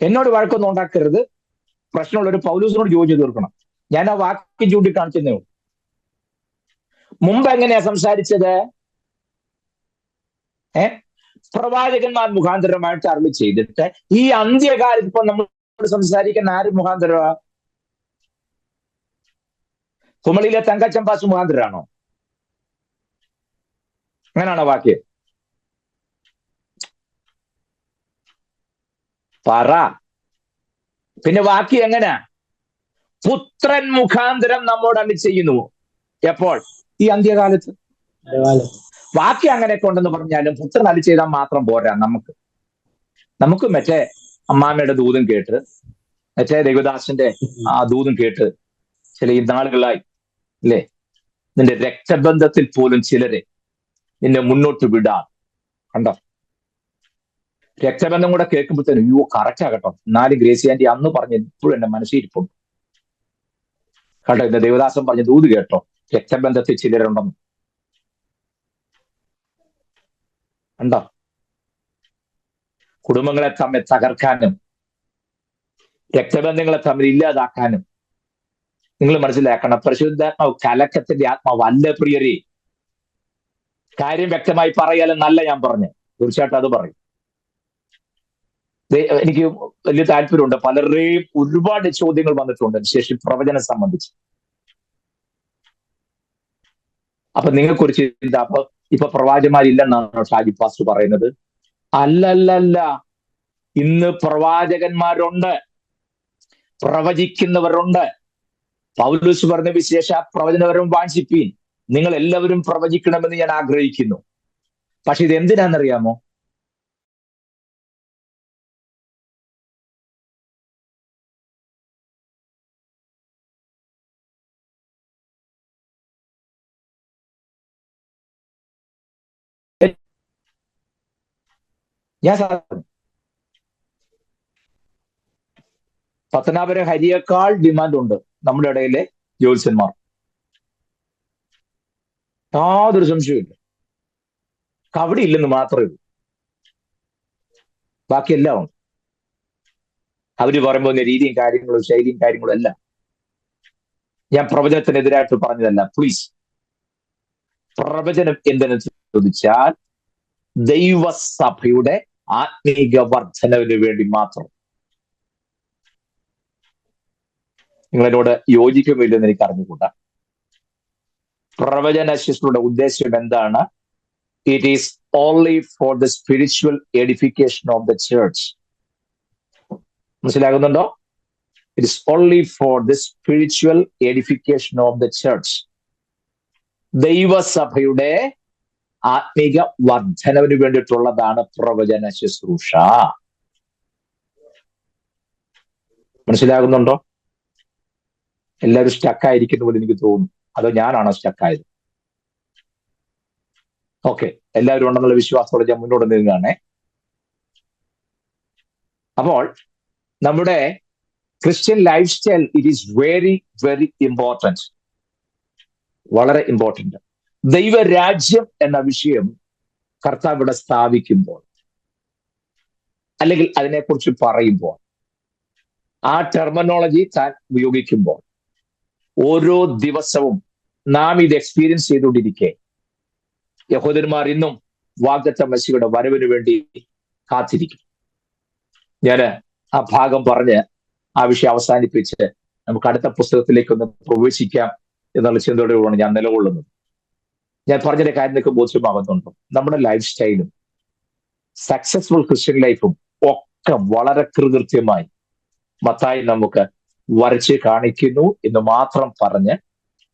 എന്നോട് വഴക്കൊന്നും ഉണ്ടാക്കരുത്. പ്രശ്നമുള്ളൊരു പൗലൂസിനോട് ചോദിച്ചു തീർക്കണം. ഞാൻ ആ വാക്യം ചൂണ്ടിക്കാണിച്ചെന്നേ ഉള്ളൂ. മുമ്പ് എങ്ങനെയാ സംസാരിച്ചത്? പ്രവാചകന്മാർ മുഖാന്തരമായിട്ട് അരുളി ചെയ്തിട്ട് ഈ അന്ത്യകാലത്ത് ഇപ്പൊ നമ്മൾ സംസാരിക്കുന്ന ആര് മുഖാന്തരമാ? കുമളിയിലെ തങ്കച്ചമ്പാസ് മുഖാന്തരാണോ? അങ്ങനെയാണോ വാക്യം? പറ. പിന്നെ വാക്യം എങ്ങനെയാ? പുത്രൻ മുഖാന്തരം നമ്മോട് അരുളി ചെയ്യുന്നു. എപ്പോൾ? ഈ അന്ത്യകാലത്ത്. വാക്യം അങ്ങനെയൊക്കെ ഉണ്ടെന്ന് പറഞ്ഞാലും പുത്രൻ അരുളി ചെയ്താൽ മാത്രം പോരാ. നമുക്ക് മറ്റേ അമ്മാമ്മയുടെ ദൂതും കേട്ട്, മറ്റേ ദേവദാസന്റെ ആ ദൂതും കേട്ട് ചില ഈ നാളുകളായി അല്ലേ, നിന്റെ രക്തബന്ധത്തിൽ പോലും ചിലരെ നിന്നെ മുന്നോട്ട് വിടാൻ കണ്ടോ? രക്തബന്ധം കൂടെ കേൾക്കുമ്പോഴത്തേനും അയ്യോ കറക്റ്റാ കേട്ടോ, എന്നാലും ഗ്രേസി ആന്റി അന്ന് പറഞ്ഞ് ഇപ്പോഴും എന്റെ മനസ്സിരിപ്പുണ്ട് കേട്ടോ. ഇന്ന് ദേവദാസൻ പറഞ്ഞ ദൂത് കേട്ടോ, രക്തബന്ധത്തിൽ ചിലരുണ്ടെന്ന് കണ്ടോ? കുടുംബങ്ങളെ തമ്മിൽ തകർക്കാനും രക്തബന്ധങ്ങളെ തമ്മിൽ ഇല്ലാതാക്കാനും നിങ്ങൾ മനസ്സിലാക്കണം. പരിശുദ്ധാത്മാവ് കലക്കത്തിന്റെ ആത്മാവല്ല പ്രിയരെ. കാര്യം വ്യക്തമായി പറയാലും നല്ല ഞാൻ പറഞ്ഞു, തീർച്ചയായിട്ടും അത് പറയും. എനിക്ക് വലിയ താല്പര്യമുണ്ട്. പലരുടെയും ഒരുപാട് ചോദ്യങ്ങൾ വന്നിട്ടുണ്ട് ശേഷം പ്രവചനം സംബന്ധിച്ച്. അപ്പൊ നിങ്ങൾക്കൊരു ചിന്ത, അപ്പൊ ഇപ്പൊ പ്രവാചകന്മാരില്ലെന്നാണ് ഷാജി പാസ്റ്റർ പറയുന്നത്. അല്ലല്ലല്ല, ഇന്ന് പ്രവാചകന്മാരുണ്ട്, പ്രവചിക്കുന്നവരുണ്ട്. പൗലോസ് പറഞ്ഞ വിശേഷ പ്രവചനപരം വാഞ്ചിപ്പീൻ, നിങ്ങൾ എല്ലാവരും പ്രവചിക്കണമെന്ന് ഞാൻ ആഗ്രഹിക്കുന്നു. പക്ഷെ ഇത് എന്തിനാണെന്നറിയാമോ? ഞാൻ പത്തനാപുര ഹരിയേക്കാൾ ഡിമാൻഡ് ഉണ്ട് നമ്മുടെ ഇടയിലെ ജ്യോത്സ്യന്മാർ, യാതൊരു സംശയമില്ല. കവടി ഇല്ലെന്ന് മാത്രമേ ഉള്ളൂ, ബാക്കിയെല്ലാം ഉണ്ട്. അവര് പറയുമ്പോൾ രീതിയും കാര്യങ്ങളും ശൈലിയും കാര്യങ്ങളും എല്ലാം. ഞാൻ പ്രവചനത്തിനെതിരായിട്ട് പറഞ്ഞതല്ല, പ്ലീസ്. പ്രവചനം എന്തെന്ന് ചോദിച്ചാൽ ദൈവസഭയുടെ ആത്മീക വർധനവിന് വേണ്ടി മാത്രം. നിങ്ങളെന്നോട് യോജിക്കുമില്ലെന്ന് എനിക്ക് അറിഞ്ഞുകൂടാ. പ്രവചന ശുശ്രൂഷയുടെ ഉദ്ദേശം എന്താണ്? It is only for the spiritual edification of the church. മനസ്സിലാകുന്നുണ്ടോ? It is only for the spiritual edification of the church. ദൈവസഭയുടെ ആത്മീക വർധനവിന് വേണ്ടിയിട്ടുള്ളതാണ് പ്രവചന ശുശ്രൂഷ. മനസ്സിലാകുന്നുണ്ടോ? എല്ലാവരും സ്റ്റക്കായിരിക്കുന്ന പോലെ എനിക്ക് തോന്നുന്നു. അതോ ഞാനാണോ സ്റ്റക്കായത്? ഓക്കെ, എല്ലാവരും ഉണ്ടെന്നുള്ള വിശ്വാസത്തോടെ ഞാൻ മുന്നോട്ട് നീങ്ങുകയാണേ. അപ്പോൾ നമ്മുടെ Christian life style, it is very very important, വളരെ ഇമ്പോർട്ടൻറ്റ്. ദൈവരാജ്യം എന്ന വിഷയം കർത്താവ് ഇവിടെ സ്ഥാപിക്കുമ്പോൾ, അല്ലെങ്കിൽ അതിനെക്കുറിച്ച് പറയുമ്പോൾ, ആ ടെർമിനോളജി താൻ ഉപയോഗിക്കുമ്പോൾ, ഓരോ ദിവസവും നാം ഇത് എക്സ്പീരിയൻസ് ചെയ്തുകൊണ്ടിരിക്കെ യഹൂദന്മാർ ഇന്നും വാഗ്ദത്ത മെസ്സിയുടെ വരവിന് വേണ്ടി കാത്തിരിക്കും. ഞാൻ ആ ഭാഗം പറഞ്ഞ് ആ വിഷയം അവസാനിപ്പിച്ച് നമുക്ക് അടുത്ത പുസ്തകത്തിലേക്ക് ഒന്ന് പ്രവേശിക്കാം എന്നുള്ള ചിന്തയോടെയാണ് ഞാൻ നിലകൊള്ളുന്നത്. ഞാൻ പറഞ്ഞതിന്റെ കാര്യം നിങ്ങൾക്ക് ബോധ്യമാകുന്നുണ്ടോ? നമ്മുടെ ലൈഫ് സ്റ്റൈലും സക്സസ്ഫുൾ ക്രിസ്ത്യൻ ലൈഫും ഒക്കെ വളരെ കൃത്യമായി മത്തായി നമുക്ക് വരച്ച് കാണിക്കുന്നു എന്ന് മാത്രം പറഞ്ഞ്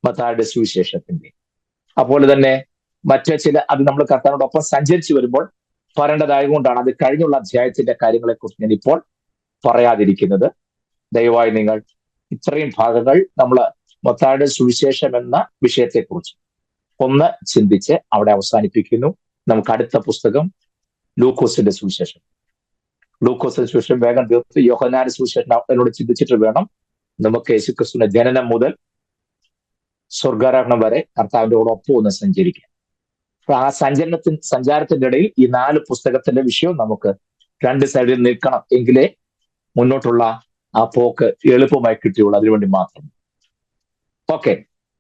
മത്തായിയുടെ സുവിശേഷത്തിന്റെ, അതുപോലെ തന്നെ മറ്റു ചില, അത് നമ്മൾ കർത്താവിനോടൊപ്പം സഞ്ചരിച്ചു വരുമ്പോൾ പറയേണ്ടതായതുകൊണ്ടാണ് അത് കഴിഞ്ഞുള്ള അധ്യായത്തിന്റെ കാര്യങ്ങളെക്കുറിച്ച് ഞാൻ ഇപ്പോൾ പറയാതിരിക്കുന്നത്. ദയവായി നിങ്ങൾ ഇത്രയും ഭാഗങ്ങൾ നമ്മൾ മത്തായിയുടെ സുവിശേഷം എന്ന വിഷയത്തെക്കുറിച്ച് ഒന്ന് ചിന്തിച്ച് അവിടെ അവസാനിപ്പിക്കുന്നു. നമുക്ക് അടുത്ത പുസ്തകം ലൂക്കോസിന്റെ സുവിശേഷം. ലൂക്കോസിന്റെ സുവിശേഷം വേഗം തീർത്ത് യോഹന്നാന്റെ സുവിശേഷം എന്നോട് ചിന്തിച്ചിട്ട് വേണം നമുക്ക് യേശുക്രിസ്തുവിന്റെ ജനനം മുതൽ സ്വർഗാരോഹണം വരെ കർത്താവിന്റെ കൂടെ ഒപ്പം ഒന്ന് സഞ്ചരിക്കാം. അപ്പൊ ആ സഞ്ചാരത്തിന്റെ ഇടയിൽ ഈ 4 പുസ്തകത്തിന്റെ വിഷയം നമുക്ക് 2 സൈഡിൽ നിൽക്കണം, എങ്കിലേ മുന്നോട്ടുള്ള ആ പോക്ക് എളുപ്പമായി കിട്ടിയുള്ളൂ. അതിനുവേണ്ടി മാത്രം. ഓക്കെ,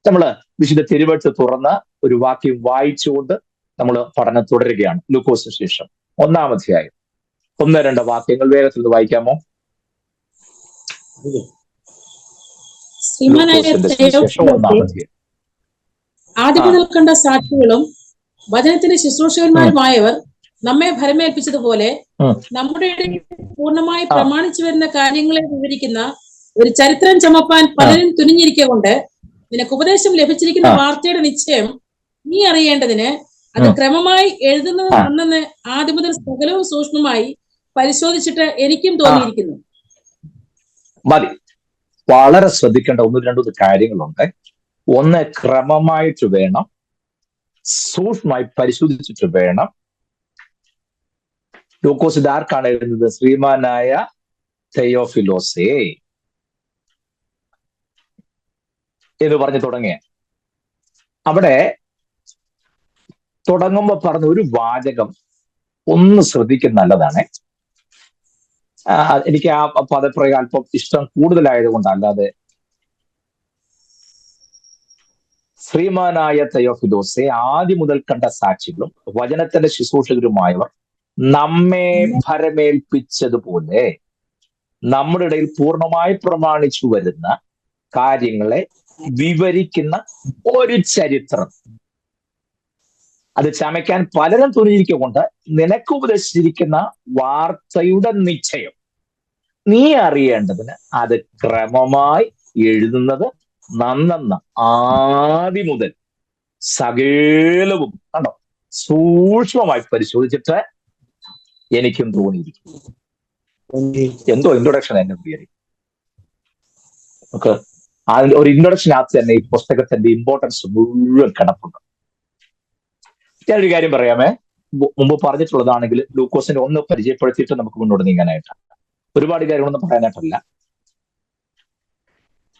നമ്മള് വിശുദ്ധ തിരുവെഴുത്ത് തുറന്ന് ഒരു വാക്യം വായിച്ചുകൊണ്ട് നമ്മൾ പഠനം തുടരുകയാണ്. ലൂക്കോസ് ശേഷം 1-ാം അധ്യായം 1-2 വാക്യങ്ങൾ വേഗത്തിൽ നിന്ന് വായിക്കാമോ? ആദ്യം കണ്ട സാക്ഷികളും വചനത്തിന്റെ ശുശ്രൂഷകന്മാരുമായവർ നമ്മെ ഭരമേൽപ്പിച്ചതുപോലെ നമ്മുടെ ഇടയിൽ പൂർണ്ണമായി പ്രമാണിച്ചു വരുന്ന കാര്യങ്ങളെ വിവരിക്കുന്ന ഒരു ചരിത്രം ചമപ്പാൻ പലരും തുനിഞ്ഞിരിക്കൊണ്ട് നിനക്ക് ഉപദേശം ലഭിച്ചിരിക്കുന്ന വാർത്തയുടെ നിശ്ചയം നീ അറിയേണ്ടതിന് അത് ക്രമമായി എഴുതുന്നതാണെന്ന് ആദ്യം മുതൽ സകലവും സൂക്ഷ്മമായി പരിശോധിച്ചിട്ട് എനിക്കും തോന്നിയിരിക്കുന്നു. മതി. വളരെ ശ്രദ്ധിക്കേണ്ട 1-2 കാര്യങ്ങളുണ്ട്. ഒന്ന്, ക്രമമായിട്ട് വേണം, സൂക്ഷ്മമായി പരിശോധിച്ചിട്ട് വേണം. ലൂക്കോസ് ഇത് ആർക്കാണ് എഴുതുന്നത്? ശ്രീമാനായ തെയോഫിലോസേ എന്ന് പറഞ്ഞു തുടങ്ങിയ അവിടെ തുടങ്ങുമ്പോ പറഞ്ഞ ഒരു വാചകം ഒന്ന് ശ്രദ്ധിക്കുന്ന നല്ലതാണ്. എനിക്ക് ആ പദപ്രയോഗം അല്പം ഇഷ്ടം കൂടുതലായതുകൊണ്ട്, അല്ലാതെ ശ്രീമാനായ തെയോഫിലോസെ, ആദ്യം മുതൽ കണ്ട സാക്ഷികളും വചനത്തിന്റെ ശുശ്രൂഷകരുമായവർ നമ്മെ ഭരമേൽപ്പിച്ചതുപോലെ നമ്മുടെ ഇടയിൽ പൂർണ്ണമായി പ്രമാണിച്ചു വരുന്ന കാര്യങ്ങളെ വിവരിക്കുന്ന ഒരു ചരിത്രം. അത് ചമയ്ക്കാൻ പലരും തുനിഞ്ഞിരിക്കൊണ്ട് നിനക്ക് ഉപദേശിച്ചിരിക്കുന്ന വാർത്തയുടെ നിശ്ചയം നീ അറിയേണ്ടതിന് അത് ക്രമമായി എഴുതുന്നത് നന്നെന്ന് ആദ്യം മുതൽ സകലവും കണ്ടോ സൂക്ഷ്മമായി പരിശോധിച്ചിട്ട് എനിക്കും തോന്നിയിരിക്കും. എന്തോ ഇൻട്രൊഡക്ഷൻ എന്നെ പ്രിയരി. നമുക്ക് അതിൽ ഒരു ഇൻട്രൊഡക്ഷനകത്ത് തന്നെ ഈ പുസ്തകത്തിന്റെ ഇമ്പോർട്ടൻസ് മുഴുവൻ കിടപ്പുണ്ട്. ഞാനൊരു കാര്യം പറയാമേ, മുമ്പ് പറഞ്ഞിട്ടുള്ളതാണെങ്കിൽ ലൂക്കോസിനെ ഒന്ന് പരിചയപ്പെടുത്തിയിട്ട് നമുക്ക് മുന്നോട്ട് നീങ്ങാനായിട്ടാണ്. ഒരുപാട് കാര്യങ്ങളൊന്നും പറയാനായിട്ടല്ല.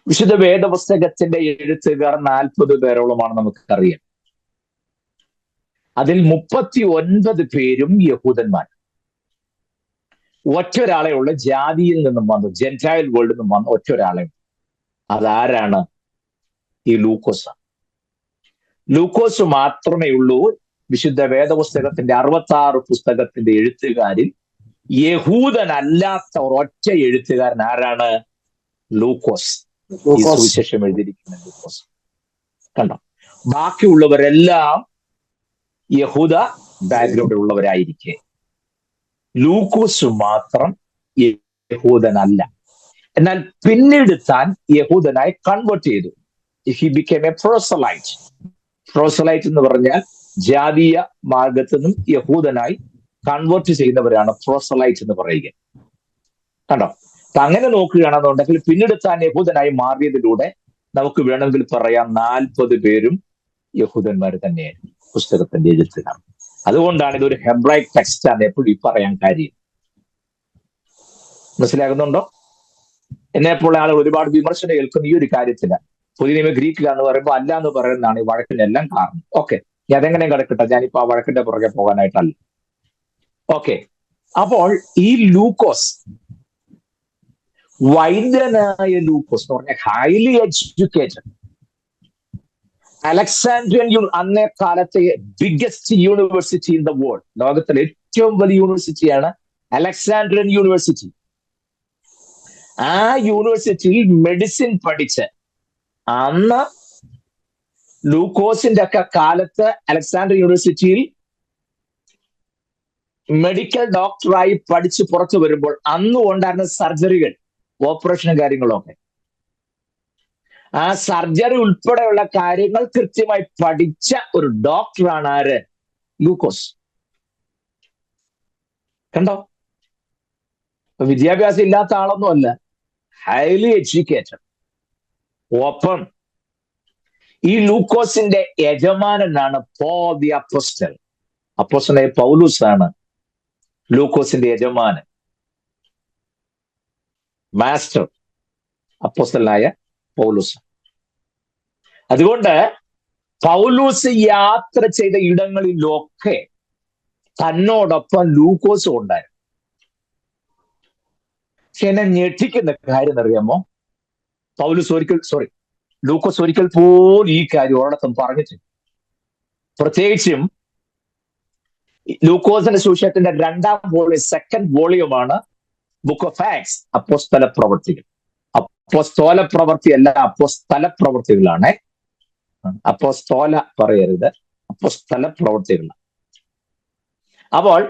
വിശുദ്ധ വേദപുസ്തകത്തിന്റെ എഴുത്തുകാർ 40 പേരോളമാണ് നമുക്കറിയാം. അതിൽ 39 പേരും യഹൂദന്മാർ. ഒറ്റൊരാളെ ഉള്ള ജാതിയിൽ നിന്നും വന്നു, ജെന്റൈൽ വേൾഡിൽ നിന്നും വന്ന ഒറ്റൊരാളെ. അതാരാണ്? ഈ ലൂക്കോസ്. ലൂക്കോസ് മാത്രമേ ഉള്ളൂ വിശുദ്ധ വേദപുസ്തകത്തിന്റെ 66 പുസ്തകത്തിന്റെ എഴുത്തുകാരിൽ യഹൂദനല്ലാത്ത ഒരൊറ്റ എഴുത്തുകാരൻ. ആരാണ്? ലൂക്കോസ്. ഈ സുവിശേഷം എഴുതിയിരിക്കുന്ന ലൂക്കോസ്. കണ്ടോ, ബാക്കിയുള്ളവരെല്ലാം യഹൂദ ബാക്ക്ഗ്രൗണ്ടിൽ ഉള്ളവരായിരിക്കെ ലൂക്കോസ് മാത്രം യഹൂദനല്ല. എന്നാൽ പിന്നീട് താൻ യഹൂദനായി കൺവേർട്ട് ചെയ്തു. He became a proselyte. Proselyte എന്ന് പറഞ്ഞാൽ ജാതീയ മാർഗത്തു നിന്നും യഹൂദനായി കൺവേർട്ട് ചെയ്യുന്നവരാണ് പ്രോസലൈറ്റ് എന്ന് പറയുക. കണ്ടോ, അങ്ങനെ നോക്കുകയാണെന്നുണ്ടെങ്കിൽ പിന്നീട് താൻ യഹൂദനായി മാറിയതിലൂടെ നമുക്ക് വേണമെങ്കിൽ പറയാം 40 പേരും യഹൂദന്മാർ തന്നെയായിരുന്നു പുസ്തകത്തിന്റെ എഴുത്തുകാർ. അതുകൊണ്ടാണ് ഇതൊരു ഹെബ്രൈക് ടെക്സ്റ്റ് ആണ് എപ്പോഴും പറയാൻ കാര്യം. മനസ്സിലാകുന്നുണ്ടോ? എന്നെപ്പോലെ ആളുകൾ ഒരുപാട് വിമർശനം കേൾക്കുന്ന ഈ ഒരു കാര്യത്തില് പുതിയ നിയമ ഗ്രീക്കിലാന്ന് പറയുമ്പോൾ അല്ല എന്ന് പറയുന്നതാണ് ഈ വഴക്കിനെല്ലാം കാരണം. ഓക്കെ, ഞാൻ അതെങ്ങനെ കിടക്കട്ടെ, ഞാനിപ്പോ ആ വഴക്കിന്റെ പുറകെ പോകാനായിട്ടല്ല. ഓക്കെ, അപ്പോൾ ഈ ലൂക്കോസ്, വൈദ്യനായ ലൂക്കോസ് എന്ന് പറഞ്ഞ ഹൈലി എഡ്യൂക്കേറ്റഡ്, അലക്സാൻഡ്രിയൻ അന്നേ കാലത്തെ biggest university in the world, ലോകത്തിലെ ഏറ്റവും വലിയ യൂണിവേഴ്സിറ്റിയാണ് അലക്സാൻഡ്രിയൻ യൂണിവേഴ്സിറ്റി. ആ യൂണിവേഴ്സിറ്റിയിൽ മെഡിസിൻ പഠിച്ച് അന്ന് ലൂക്കോസിന്റെ ഒക്കെ കാലത്ത് അലക്സാൻഡ്രിയൻ യൂണിവേഴ്സിറ്റിയിൽ മെഡിക്കൽ ഡോക്ടറായി പഠിച്ച് പുറത്തു വരുമ്പോൾ അന്നും ഉണ്ടായിരുന്ന സർജറികൾ, ഓപ്പറേഷനും കാര്യങ്ങളൊക്കെ, ആ സർജറി ഉൾപ്പെടെയുള്ള കാര്യങ്ങൾ കൃത്യമായി പഠിച്ച ഒരു ഡോക്ടറാണ് ആര്? ലൂക്കോസ്. കണ്ടോ, വിദ്യാഭ്യാസം ഇല്ലാത്ത ആളൊന്നും അല്ല, ഹൈലി എഡ്യൂക്കേറ്റഡ്. ഒപ്പം ഈ ലൂക്കോസിന്റെ യജമാനനാണ് പോൾ ദി അപ്പോസ്റ്റൽ. അപ്പോസ്റ്റലായ പൗലൂസ് ആണ് ലൂക്കോസിന്റെ യജമാനൻ, മാസ്റ്റർ അപ്പോസ്റ്റലായ പൗലൂസ്. അതുകൊണ്ട് പൗലൂസ് യാത്ര ചെയ്ത ഇടങ്ങളിലൊക്കെ തന്നോടൊപ്പം ലൂക്കോസും ഉണ്ടായിരുന്നു. പക്ഷെ എന്നെ ഞെട്ടിക്കുന്ന കാര്യം അറിയാമോ, ലൂക്കോസ് ഒരിക്കൽ പോലും ഈ കാര്യം ഒരിടത്തും പറഞ്ഞിട്ടില്ല. പ്രത്യേകിച്ചും ലൂക്കോസിന്റെ സുവിശേഷത്തിന്റെ 2ാം വോളിയം, 2nd വോളിയമാണ് ബുക്ക് ഓഫ് ആക്ട്സ്, അപ്പോസ്തല പ്രവർത്തികൾ. അപ്പോസ്തോല പ്രവർത്തിയല്ല, അപ്പോസ്തല പ്രവർത്തികളാണ്. അപ്പോസ്തോല പറയരുത്, അപ്പോസ്തല പ്രവർത്തികളാണ്. അപ്പോൾ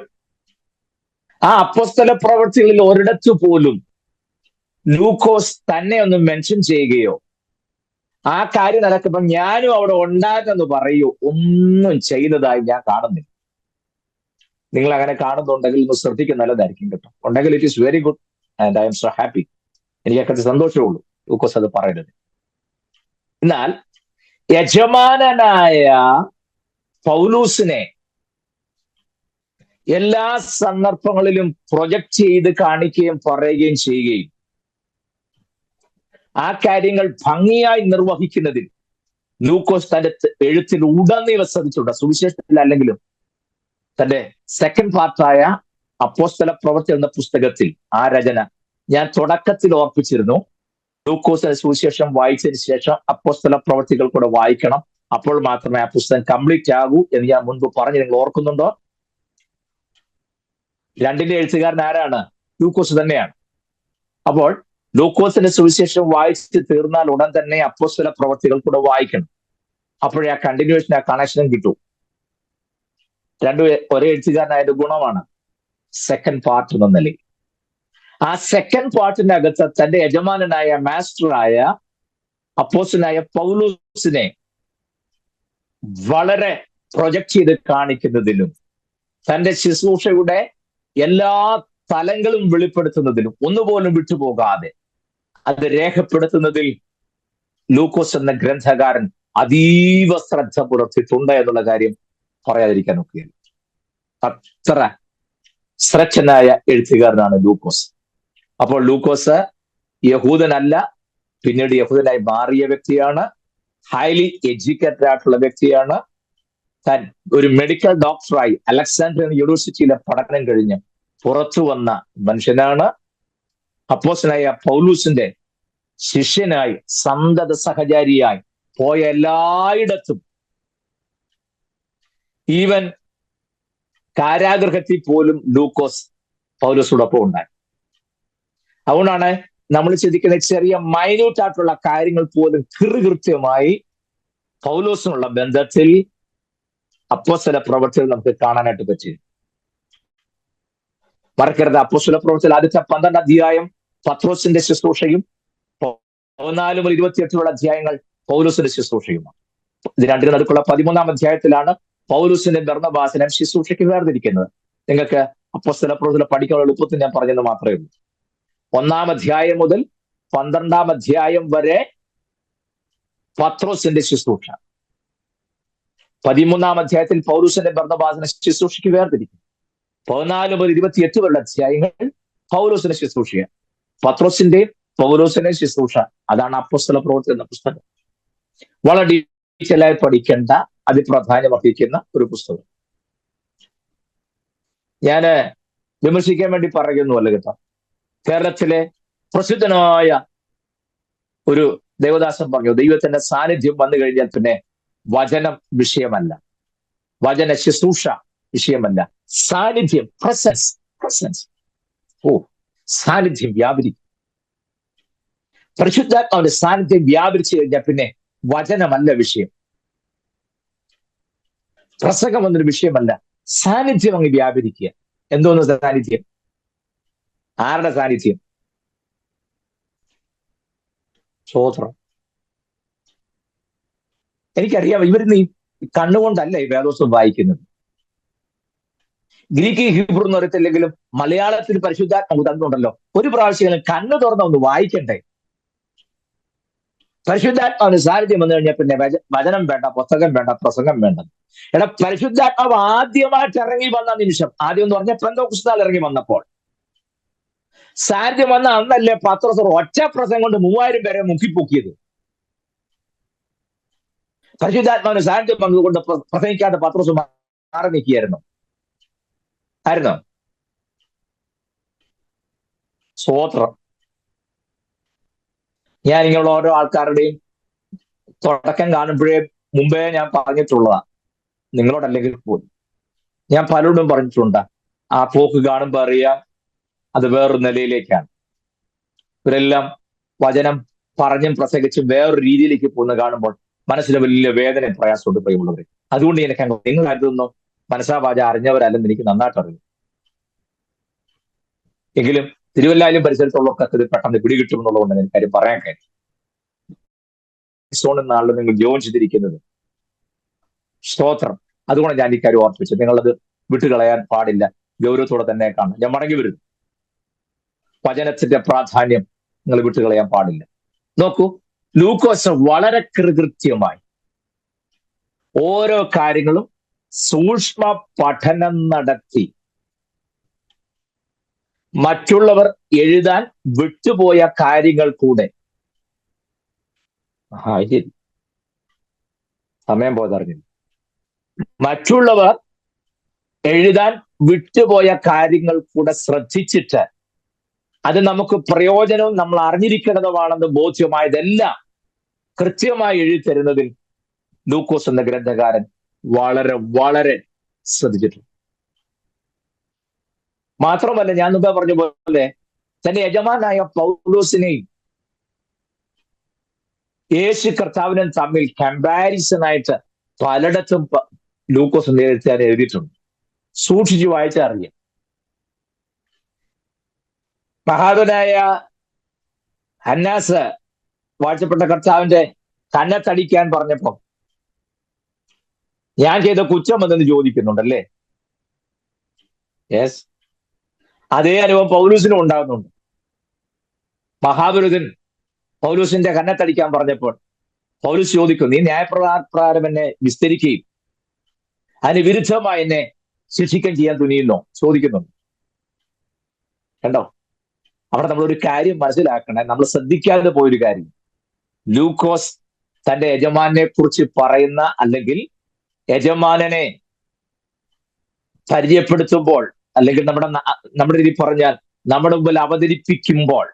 ആ അപ്പോസ്തല പ്രവർത്തികളിൽ ഒരിടത്തു പോലും ലൂക്കോസ് തന്നെ ഒന്ന് മെൻഷൻ ചെയ്യുകയോ ആ കാര്യം നടക്കുമ്പോൾ ഞാനും അവിടെ ഉണ്ടായിരുന്നെന്ന് പറയൂ ഒന്നും ചെയ്തതായി ഞാൻ കാണുന്നില്ല. നിങ്ങൾ അങ്ങനെ കാണുന്നുണ്ടെങ്കിൽ ഒന്ന് ശ്രദ്ധിക്കുന്ന നല്ലതായിരിക്കും കേട്ടോ. ഉണ്ടെങ്കിൽ it is very good and I M so happy. എനിക്കത്ര സന്തോഷമേ ഉള്ളൂ ലൂക്കോസ് അത് പറയുന്നത്. എന്നാൽ യജമാനനായ പൗലൂസിനെ എല്ലാ സന്ദർഭങ്ങളിലും പ്രൊജക്ട് ചെയ്ത് കാണിക്കുകയും പറയുകയും ചെയ്യുകയും ആ കാര്യങ്ങൾ ഭംഗിയായി നിർവഹിക്കുന്നതിൽ ലൂക്കോസ് തന്റെ എഴുത്തിൽ ഉടനീളം ശ്രദ്ധിച്ചിട്ടുണ്ട്. സുവിശേഷത്തിൽ അല്ലെങ്കിലും തന്റെ 2nd പാർട്ടായ അപ്പോസ്തല പ്രവൃത്തി എന്ന പുസ്തകത്തിൽ ആ രചന ഞാൻ തുടക്കത്തിൽ ഓർപ്പിച്ചിരുന്നു. ലൂക്കോസിന്റെ സുവിശേഷം വായിച്ചതിന് ശേഷം അപ്പോസ്തല പ്രവൃത്തികൾ കൂടെ വായിക്കണം, അപ്പോൾ മാത്രമേ ആ പുസ്തകം കംപ്ലീറ്റ് ആകൂ എന്ന് ഞാൻ മുൻപ് പറഞ്ഞു. നിങ്ങൾ ഓർക്കുന്നുണ്ടോ? 2ന്റെ എഴുത്തുകാരൻ ആരാണ്? ലൂക്കോസ് തന്നെയാണ്. അപ്പോൾ ലൂക്കോസിന്റെ സുവിശേഷം വായിച്ച് തീർന്നാൽ ഉടൻ തന്നെ അപ്പോസ്തല പ്രവൃത്തികൾ കൂടെ വായിക്കണം. അപ്പോഴേ ആ കണ്ടിന്യൂഷൻ, ആ കണക്ഷനും കിട്ടൂ. ഒരേ എഴുത്തുകാരനായ ഗുണമാണ് സെക്കൻഡ് പാർട്ട് എന്ന നിലയിൽ. ആ സെക്കൻഡ് പാർട്ടിന്റെ അകത്ത് തന്റെ യജമാനനായ മാസ്റ്ററായ അപ്പോസ്തലനായ പൗലോസിനെ വളരെ പ്രൊജക്ട് ചെയ്ത് കാണിക്കുന്നതിലും തന്റെ ശുശ്രൂഷയുടെ എല്ലാ തലങ്ങളും വെളിപ്പെടുത്തുന്നതിലും ഒന്നുപോലും വിട്ടുപോകാതെ അത് രേഖപ്പെടുത്തുന്നതിൽ ലൂക്കോസ് എന്ന ഗ്രന്ഥകാരൻ അതീവ ശ്രദ്ധ പുലർത്തിയിട്ടുണ്ട് എന്നുള്ള കാര്യം പറയാതിരിക്കാൻ ഒക്കെയില്ല. അത്ര ശ്രദ്ധനായ എഴുത്തുകാരനാണ് ലൂക്കോസ്. അപ്പോൾ ലൂക്കോസ് യഹൂദനല്ല, പിന്നീട് യഹൂദനായി മാറിയ വ്യക്തിയാണ്. ഹൈലി എഡ്യൂക്കേറ്റഡ് ആയിട്ടുള്ള വ്യക്തിയാണ്. താൻ ഒരു മെഡിക്കൽ ഡോക്ടറായി അലക്സാൻഡ്രിയൻ യൂണിവേഴ്സിറ്റിയിലെ പഠനം കഴിഞ്ഞ് പുറത്തു വന്ന മനുഷ്യനാണ്. അപ്പോസ്തലനായ പൗലൂസിന്റെ ശിഷ്യനായി സന്തത സഹചാരിയായി പോയ എല്ലായിടത്തും, ഈവൻ കാരാഗൃഹത്തിൽ പോലും ലൂക്കോസ് പൗലോസോടൊപ്പം ഉണ്ടായി. അതുകൊണ്ടാണ് നമ്മൾ ചിന്തിക്കുന്ന ചെറിയ മൈന്യൂട്ട് ആയിട്ടുള്ള കാര്യങ്ങൾ പോലും കൃത്യമായി പൗലോസിനുള്ള ബന്ധത്തിൽ അപ്പോസ്തല പ്രവൃത്തികൾ നമുക്ക് കാണാനായിട്ട് പറ്റി. മറക്കരുത്, അപ്പോസ്തല പ്രവൃത്തിയിൽ ആദ്യത്തെ 12 അധ്യായം പത്രോസിന്റെ ശുശ്രൂഷയും 14 മുതൽ 28 അധ്യായങ്ങൾ പൗലോസിന്റെ ശുശ്രൂഷയുമാണ്. ഇത് രണ്ടിനും നടുക്കുള്ള 13-ാം അധ്യായത്തിലാണ് പൗലോസിന്റെ ബർന്നബാസിനെ ശുശ്രൂഷയ്ക്ക് വേർതിരിക്കുന്നത്. നിങ്ങൾക്ക് അപ്പോസ്തല പ്രവൃത്തിയിൽ പഠിക്കാനുള്ള എളുപ്പത്തിൽ ഞാൻ പറഞ്ഞത് മാത്രമേ ഉള്ളൂ. 1-ാം അധ്യായം മുതൽ 12-ാം അധ്യായം വരെ പത്രോസിന്റെ ശുശ്രൂഷ, 13-ാം അധ്യായത്തിൽ പൗലോസിന്റെ ബർന്നബാസിനെ ശുശ്രൂഷയ്ക്ക് വേർതിരിക്കും. 14 മുതൽ 28 അധ്യായങ്ങൾ പൗലോസിന്റെ ശുശ്രൂഷയാണ്. പത്രോസിന്റെ പൗലോസിന്റെ ശുശ്രൂഷ, അതാണ് അപ്പോസ്തല പ്രവൃത്തി എന്ന പുസ്തകം. വളരെ ഡീറ്റെയിൽ ആയി പഠിക്കേണ്ട, അതിപ്രാധാന്യം അർഹിക്കുന്ന ഒരു പുസ്തകം. ഞാന് വിമർശിക്കാൻ വേണ്ടി പറയുന്നുവല്ല കേട്ടോ. കേരളത്തിലെ പ്രസിദ്ധനായ ഒരു ദേവദാസൻ പറഞ്ഞു, ദൈവത്തിന്റെ സാന്നിധ്യം വന്നു കഴിഞ്ഞാൽ പിന്നെ വചനം വിഷയമല്ല, വചന ശുശ്രൂഷ വിഷയമല്ല, സാന്നിധ്യം, പ്രസൻസ്. സാന്നിധ്യം വ്യാപരിക്കും. പരിശുദ്ധാത്മാവിന്റെ സാന്നിധ്യം വ്യാപരിച്ചു കഴിഞ്ഞാൽ പിന്നെ വചനമല്ല വിഷയം, പ്രസംഗം എന്നൊരു വിഷയമല്ല, സാന്നിധ്യം അങ്ങ് വ്യാപരിക്കുക. എന്തോന്ന് സാന്നിധ്യം? ആരുടെ സാന്നിധ്യം? സ്തോത്രം. എനിക്കറിയാം, ഇവരിന്ന് ഈ കണ്ണുകൊണ്ടല്ല ഈ വേദോസ്തം വായിക്കുന്നത്. ഗ്രീക്ക് ഹീബ്രു എന്ന് പറയത്തില്ലെങ്കിലും മലയാളത്തിൽ പരിശുദ്ധാത്മാവ് തന്നുണ്ടല്ലോ. ഒരു പ്രാവശ്യം കണ്ണു തുറന്ന ഒന്ന് വായിക്കണ്ടേ? പരിശുദ്ധാത്മാവിന് സാന്നിധ്യം വന്നു കഴിഞ്ഞാൽ പിന്നെ വചനം വേണ്ട, പുസ്തകം വേണ്ട, പ്രസംഗം വേണ്ട. എടാ, പരിശുദ്ധാത്മാവ് ആദ്യമായിട്ട് ഇറങ്ങി വന്ന നിമിഷം, ആദ്യം എന്ന് പറഞ്ഞാൽ പെന്തക്കോസ്താൽ ഇറങ്ങി വന്നപ്പോൾ സാന്നിധ്യം വന്ന അന്നല്ലേ പത്രോസ് ഒറ്റ പ്രസംഗം കൊണ്ട് 3000 പേരെ മുക്കിപ്പൊക്കിയത്. പരിശുദ്ധാത്മാവിന് സാന്നിധ്യം വന്നതുകൊണ്ട് പ്രസംഗിക്കാതെ പത്രോസ് മാറി നിൽക്കുകയായിരുന്നു. സ്തോത്രം. ഞാൻ ഇങ്ങനെയുള്ള ഓരോ ആൾക്കാരുടെയും തുടക്കം കാണുമ്പോഴേ മുമ്പേ ഞാൻ പറഞ്ഞിട്ടുള്ളതാ, നിങ്ങളോടല്ലെങ്കിൽ പോലും ഞാൻ പലരോടും പറഞ്ഞിട്ടുണ്ട്. ആ പോക്ക് കാണുമ്പോൾ അറിയാം അത് വേറൊരു നിലയിലേക്കാണ്. ഇവരെല്ലാം വചനം പറഞ്ഞും പ്രസംഗിച്ചും വേറൊരു രീതിയിലേക്ക് പോകുന്ന കാണുമ്പോൾ മനസ്സിന് വലിയ വേദനയും പ്രയാസമുണ്ട് പ്രിയമുള്ളവരെ. അതുകൊണ്ട് എനിക്ക് നിങ്ങൾ കരുതുന്നു മനസ്സാവാച അറിഞ്ഞവരല്ലെന്ന് എനിക്ക് നന്നായിട്ട് അറിയും. എങ്കിലും തിരുവല്ലായാലും പരിസരത്തുള്ളവർക്ക് ഇത് പെട്ടെന്ന് പിടികിട്ടുമെന്നുള്ളതുകൊണ്ട് എനിക്ക് കാര്യം പറയാൻ കഴിയും. സോൺ എന്നാണല്ലോ നിങ്ങൾ ജോയിൻ ചെയ്തിരിക്കുന്നത്. സ്തോത്രം. അതുകൊണ്ട് ഞാൻ ഈ കാര്യം ഓർപ്പിച്ചു. നിങ്ങളത് വിട്ടുകളയാൻ പാടില്ല, ഗൗരവത്തോടെ തന്നെ കാണാം. ഞാൻ മടങ്ങി വരുന്നു. വചനത്തിന്റെ പ്രാധാന്യം നിങ്ങൾ വിട്ടുകളയാൻ പാടില്ല. നോക്കൂ, ലൂക്കോസ് വളരെ കൃത്യമായി ഓരോ കാര്യങ്ങളും സൂക്ഷ്മ പഠനം നടത്തി മറ്റുള്ളവർ എഴുതാൻ വിട്ടുപോയ കാര്യങ്ങൾ കൂടെ, സമയം പോയതറിഞ്ഞില്ല, മറ്റുള്ളവർ എഴുതാൻ വിട്ടുപോയ കാര്യങ്ങൾ കൂടെ ശ്രദ്ധിച്ചിട്ട് അത് നമുക്ക് പ്രയോജനവും നമ്മൾ അറിഞ്ഞിരിക്കേണ്ടതുമാണെന്ന് ബോധ്യമായതെല്ലാം കൃത്യമായി എഴുതി തരുന്നതിൽ ലൂക്കോസ് എന്ന ഗ്രന്ഥകാരൻ വളരെ വളരെ ശ്രദ്ധിച്ചിട്ടുണ്ട്. മാത്രമല്ല, ഞാൻ മുമ്പേ പറഞ്ഞ പോലെ തന്റെ യജമാനായ പൗലോസിനെയും യേശു കർത്താവിനും തമ്മിൽ കമ്പാരിസൺ ആയിട്ട് പലയിടത്തും ലൂക്കോസ് നേരത്തെ എഴുതിയിട്ടുണ്ട്. സൂക്ഷിച്ചു വായിച്ചറിയാം. മഹാനായ ഹന്നാസ് വാഴ്ചപ്പെട്ട കർത്താവിന്റെ കന്നത്തടിക്കാൻ പറഞ്ഞപ്പോ ഞാൻ ചെയ്ത കുറ്റം എന്തെന്ന് ചോദിക്കുന്നുണ്ടല്ലേ. യെസ്, അതേ അനുഭവം പൗലൂസിനും ഉണ്ടാകുന്നുണ്ട്. മഹാപുരുഷൻ പൗലൂസിന്റെ കന്നത്തടിക്കാൻ പറഞ്ഞപ്പോൾ പൗലൂസ് ചോദിക്കും, നീ ന്യായപ്രകാരം എന്നെ വിസ്തരിക്കുകയും അതിന് വിരുദ്ധമായി എന്നെ ശിക്ഷിക്കുകയും ചെയ്യാൻ തുനിയുന്നോ ചോദിക്കുന്നുണ്ട്. കണ്ടോ, അവിടെ നമ്മളൊരു കാര്യം മനസ്സിലാക്കണേ, നമ്മൾ ശ്രദ്ധിക്കാതെ പോയൊരു കാര്യം. ലൂക്കോസ് തന്റെ യജമാനെ കുറിച്ച് പറയുന്ന, അല്ലെങ്കിൽ യജമാനനെ പരിചയപ്പെടുത്തുമ്പോൾ, അല്ലെങ്കിൽ നമ്മുടെ രീതി പറഞ്ഞാൽ നമ്മുടെ മുമ്പിൽ അവതരിപ്പിക്കുമ്പോൾ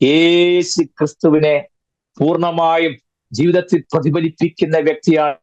യേശു ക്രിസ്തുവിനെ പൂർണ്ണമായും ജീവിതത്തിൽ പ്രതിഫലിപ്പിക്കുന്ന വ്യക്തിയാണ്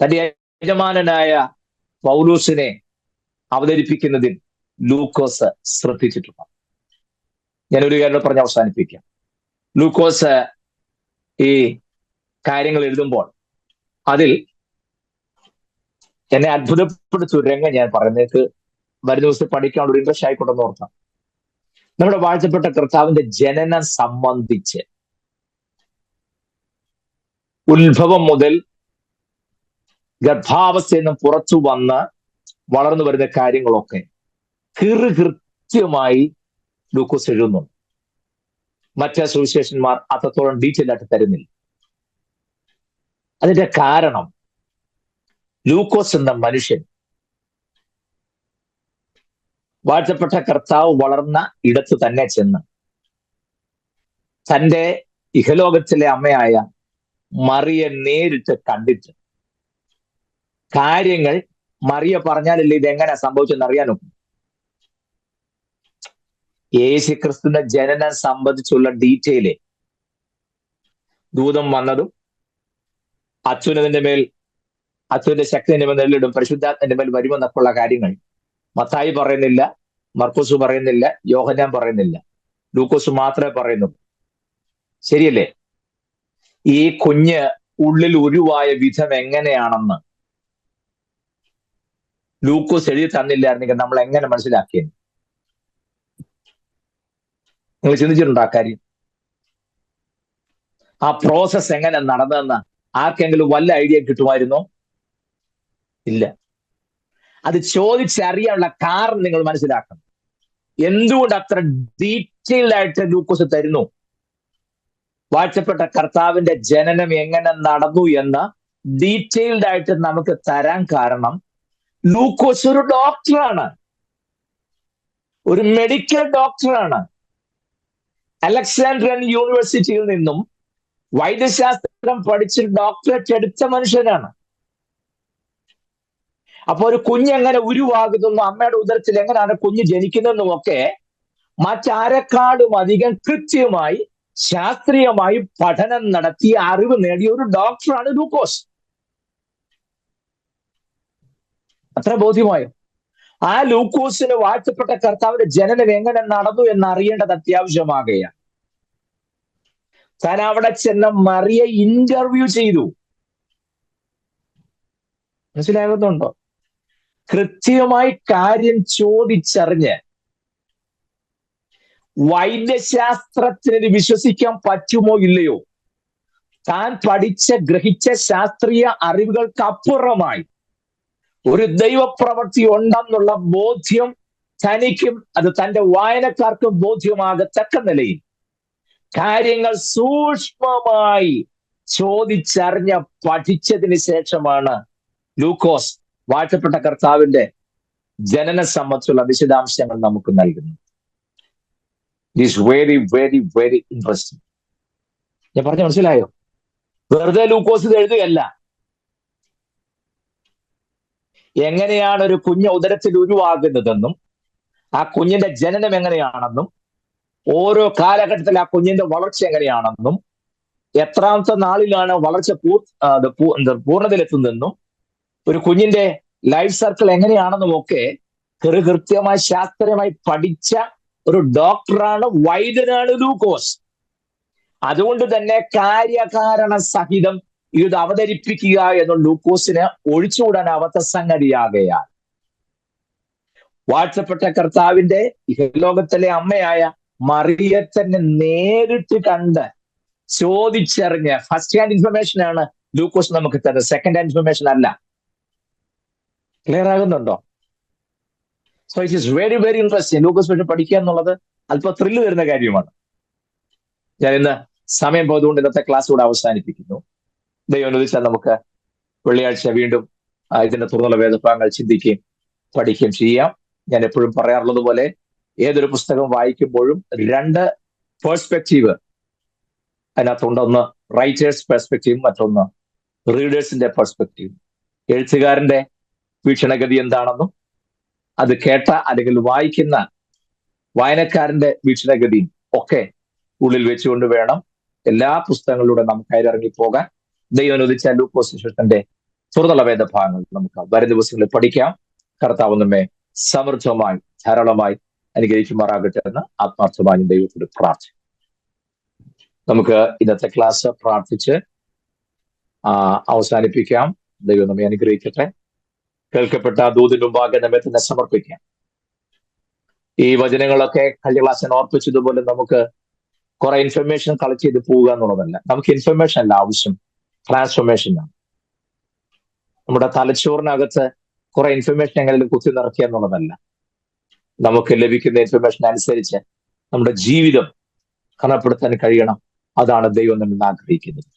തന്റെ യജമാനനായ പൗലൂസിനെ അവതരിപ്പിക്കുന്നതിൽ ലൂക്കോസ് ശ്രദ്ധിച്ചിട്ടുണ്ട്. ഞാനൊരു കാര്യം പറഞ്ഞ് അവസാനിപ്പിക്കാം. ലൂക്കോസ് ഈ കാര്യങ്ങൾ എഴുതുമ്പോൾ അതിൽ എന്നെ അത്ഭുതപ്പെടുത്തിയ ഒരു രംഗം ഞാൻ പറയുന്നത് വരുന്ന ദിവസം പഠിക്കാനുള്ള ഒരു ഇൻട്രസ്റ്റ് ആയിക്കോട്ടെന്ന് ഓർത്താം. നമ്മുടെ വാഴ്ചപ്പെട്ട കർത്താവിന്റെ ജനനം സംബന്ധിച്ച് ഉത്ഭവം മുതൽ ഗർഭാവസ്ഥയിൽ നിന്നും പുറത്തു വന്ന് വളർന്നു വരുന്ന കാര്യങ്ങളൊക്കെ കൃത്യമായി ലൂക്കോസ് എഴുതുന്നുണ്ട്. മറ്റ് സുവിശേഷന്മാർ അത്രത്തോളം ഡീറ്റെയിൽ ആയിട്ട് തരുന്നില്ല. അതിന്റെ കാരണം ലൂക്കോസ് എന്ന മനുഷ്യൻ വാഴ്ത്തപ്പെട്ട കർത്താവ് വളർന്ന ഇടത്ത് തന്നെ ചെന്ന് തൻ്റെ ഇഹലോകത്തിലെ അമ്മയായ മറിയെ നേരിട്ട് കണ്ടിട്ട് കാര്യങ്ങൾ മറിയ പറഞ്ഞാലല്ലേ ഇതെങ്ങനെ സംഭവിച്ചെന്ന് അറിയാനൊക്കും. യേശു ക്രിസ്തുവിന്റെ ജനനം സംബന്ധിച്ചുള്ള ഡീറ്റെയില് ദൂതം വന്നതും അച്ഛന്റെ ശക്തി എന്റെ മേൽ നെല്ലിടും, പരിശുദ്ധാത്മന്റെ മേൽ വരുമെന്നൊക്കെയുള്ള കാര്യങ്ങൾ മത്തായി പറയുന്നില്ല, മർക്കോസ് പറയുന്നില്ല, യോഹന്നാൻ പറയുന്നില്ല, ലൂക്കോസ് മാത്രമേ പറയുന്നുള്ളൂ. ശരിയല്ലേ? ഈ കുഞ്ഞ് ഉള്ളിൽ ഉരുവായ വിധം എങ്ങനെയാണെന്ന് ലൂക്കോസ് എഴുതി തന്നില്ലായിരുന്നെങ്കിൽ നമ്മൾ എങ്ങനെ മനസ്സിലാക്കിയത്? നിങ്ങൾ ചിന്തിച്ചിട്ടുണ്ടോ ആ കാര്യം? ആ പ്രോസസ് എങ്ങനെ നടന്നതെന്ന് ആർക്കെങ്കിലും വല്ല ഐഡിയ കിട്ടുമായിരുന്നോ? ഇല്ല. അത് ചോദിച്ചറിയാനുള്ള കാരണം നിങ്ങൾ മനസ്സിലാക്കണം. എന്തുകൊണ്ട് അത്ര ഡീറ്റെയിൽഡ് ആയിട്ട് ലൂക്കോസ് തരുന്നു? വാഴ്ത്തപ്പെട്ട കർത്താവിന്റെ ജനനം എങ്ങനെ നടന്നു എന്ന് ഡീറ്റെയിൽഡ് ആയിട്ട് നമുക്ക് തരാൻ കാരണം ലൂക്കോസ് ഒരു ഡോക്ടറാണ്, ഒരു മെഡിക്കൽ ഡോക്ടറാണ്. അലക്സാൻഡ്രിയൻ യൂണിവേഴ്സിറ്റിയിൽ നിന്നും വൈദ്യശാസ്ത്രം പഠിച്ച് ഡോക്ടറേറ്റ് എടുത്ത മനുഷ്യനാണ്. അപ്പൊ ഒരു കുഞ്ഞെങ്ങനെ ഉരുവാകുന്നു, അമ്മയുടെ ഉദരത്തിൽ എങ്ങനെയാണ് കുഞ്ഞ് ജനിക്കുന്നതെന്നും ഒക്കെ മറ്റാരെക്കാളും അധികം കൃത്യമായി ശാസ്ത്രീയമായി പഠനം നടത്തി അറിവ് നേടിയ ഒരു ഡോക്ടറാണ് ലൂക്കോസ്. അത്ര ബോധ്യമായോ? ആ ലൂക്കോസിന് വാഴ്ത്തപ്പെട്ട കർത്താവിന്റെ ജനനം എങ്ങനെ നടന്നു എന്ന് അറിയേണ്ടത് അത്യാവശ്യമാകുകയാണ്. താൻ അവിടെ ചെന്ന മറിയെ ഇന്റർവ്യൂ ചെയ്തു. മനസ്സിലാകുന്നുണ്ടോ? കൃത്യമായി കാര്യം ചോദിച്ചറിഞ്ഞ് വൈദ്യശാസ്ത്രത്തിന് വിശ്വസിക്കാൻ പറ്റുമോ ഇല്ലയോ, താൻ ഗ്രഹിച്ച ശാസ്ത്രീയ അറിവുകൾക്ക് അപ്പുറമായി ഒരു ദൈവപ്രവൃത്തി ഉണ്ടെന്നുള്ള ബോധ്യം തനിക്കും അത് തൻ്റെ വായനക്കാർക്കും ബോധ്യമാകത്തക്ക നിലയിൽ കാര്യങ്ങൾ സൂക്ഷ്മമായി ചോദിച്ചറിഞ്ഞ് പഠിച്ചതിന് ശേഷമാണ് ലൂക്കോസ് വാഴ്ത്തപ്പെട്ട കർത്താവിന്റെ ജനനം സംബന്ധിച്ചുള്ള വിശദാംശങ്ങൾ നമുക്ക് നൽകുന്നു. It is very very very interesting. ഞാൻ പറഞ്ഞ മനസ്സിലായോ? വെറുതെ ലൂക്കോസ് ഇത് എഴുതുകയല്ല. എങ്ങനെയാണ് ഒരു കുഞ്ഞ് ഉദരത്തിൽ ഉരുവാകുന്നതെന്നും ആ കുഞ്ഞിന്റെ ജനനം എങ്ങനെയാണെന്നും ഓരോ കാലഘട്ടത്തിൽ ആ കുഞ്ഞിന്റെ വളർച്ച എങ്ങനെയാണെന്നും എത്രാമത്തെ നാളിലാണ് വളർച്ച പൂർണ്ണതയിലെത്തുന്നതെന്നും ഒരു കുഞ്ഞിന്റെ ലൈഫ് സർക്കിൾ എങ്ങനെയാണെന്നും ഒക്കെ കൃത്യമായി ശാസ്ത്രീയമായി പഠിച്ച ഒരു ഡോക്ടറാണ്, വൈദ്യനാണ് ലൂക്കോസ്. അതുകൊണ്ട് തന്നെ കാര്യകാരണ സഹിതം ഇത് അവതരിപ്പിക്കുക എന്ന ലൂക്കോസിന് ഒഴിച്ചുകൂടാനാവാത്ത സംഗതിയാകയാൽ വാഴ്ത്തപ്പെട്ട കർത്താവിന്റെ ഇഹലോകത്തിലെ അമ്മയായ മറിയെ തന്നെ നേരിട്ട് കണ്ട് ചോദിച്ചറിഞ്ഞ് ഫസ്റ്റ് ഹാൻഡ് ഇൻഫർമേഷൻ ആണ് ലൂക്കോസ് നമുക്ക് തരുന്നത്, സെക്കൻഡ് ഹാൻഡ് ഇൻഫർമേഷൻ അല്ല. ക്ലിയർ ആകുന്നുണ്ടോ? So it is very very interesting. ലൂക്കോസ് പക്ഷെ പഠിക്കുക എന്നുള്ളത് അല്പം ത്രില്ല് വരുന്ന കാര്യമാണ്. ഞാൻ ഇന്ന് സമയം പോയതുകൊണ്ട് ഇന്നത്തെ ക്ലാസ് കൂടെ അവസാനിപ്പിക്കുന്നു. ദൈവം അനുവദിച്ചാൽ നമുക്ക് വെള്ളിയാഴ്ച വീണ്ടും ഇതിന്റെ തുടർന്നുള്ള വേദഭാഗങ്ങൾ ചിന്തിക്കുകയും പഠിക്കുകയും ചെയ്യാം. ഞാൻ എപ്പോഴും പറയാറുള്ളത് പോലെ ഏതൊരു പുസ്തകം വായിക്കുമ്പോഴും രണ്ട് പേഴ്സ്പെക്റ്റീവ് അതിനകത്തുണ്ട്. ഒന്ന് റൈറ്റേഴ്സ് പെർസ്പെക്റ്റീവ്, മറ്റൊന്ന് റീഡേഴ്സിന്റെ പെർസ്പെക്റ്റീവ്. എഴുത്തുകാരന്റെ വീക്ഷണഗതി എന്താണെന്നും അത് കേട്ട അല്ലെങ്കിൽ വായിക്കുന്ന വായനക്കാരന്റെ വീക്ഷണഗതിയും ഒക്കെ ഉള്ളിൽ വെച്ചുകൊണ്ട് വേണം എല്ലാ പുസ്തകങ്ങളിലൂടെ നമുക്ക് കയറിറങ്ങി പോകാൻ. ദൈവം അനുവദിച്ച ലൂക്കോസ് സുവിശേഷത്തിന്റെ തുടർന്നുള്ള വേദഭാഗങ്ങൾ നമുക്ക് വരും ദിവസങ്ങളിൽ പഠിക്കാം. കർത്താവ് നമ്മെ സമൃദ്ധമായി ധാരാളമായി അനുഗ്രഹിക്കുമാറാകട്ടെ എന്ന് ആത്മാർത്ഥമായി ദൈവത്തോട് പ്രാർത്ഥിക്കും. നമുക്ക് ഇന്നത്തെ ക്ലാസ് പ്രാർത്ഥിച്ച് അവസാനിപ്പിക്കാം. ദൈവം നമ്മെ അനുഗ്രഹിക്കട്ടെ. കേൾക്കപ്പെട്ട ദൂതിന് മുമ്പാകെ നമ്മെ തന്നെ സമർപ്പിക്കാം. ഈ വചനങ്ങളൊക്കെ കഴിഞ്ഞ ക്ലാസ്സിൽ ഓർപ്പിച്ചതുപോലെ നമുക്ക് കുറെ ഇൻഫർമേഷൻ കളക്ട് ചെയ്ത് പോവുക എന്നുള്ളതല്ല. നമുക്ക് ഇൻഫർമേഷൻ അല്ല ആവശ്യം, ട്രാൻസ്ഫോർമേഷനാണ്. നമ്മുടെ തലച്ചോറിനകത്ത് കുറെ ഇൻഫർമേഷൻ എങ്ങനെയും കുത്തി നിറയ്ക്കുക എന്നുള്ളതല്ല. നമുക്ക് ലഭിക്കുന്ന ഇൻഫർമേഷൻ അനുസരിച്ച് നമ്മുടെ ജീവിതം ക്രമപ്പെടുത്താൻ കഴിയണം. അതാണ് ദൈവം നമ്മൾ ആഗ്രഹിക്കുന്നത്.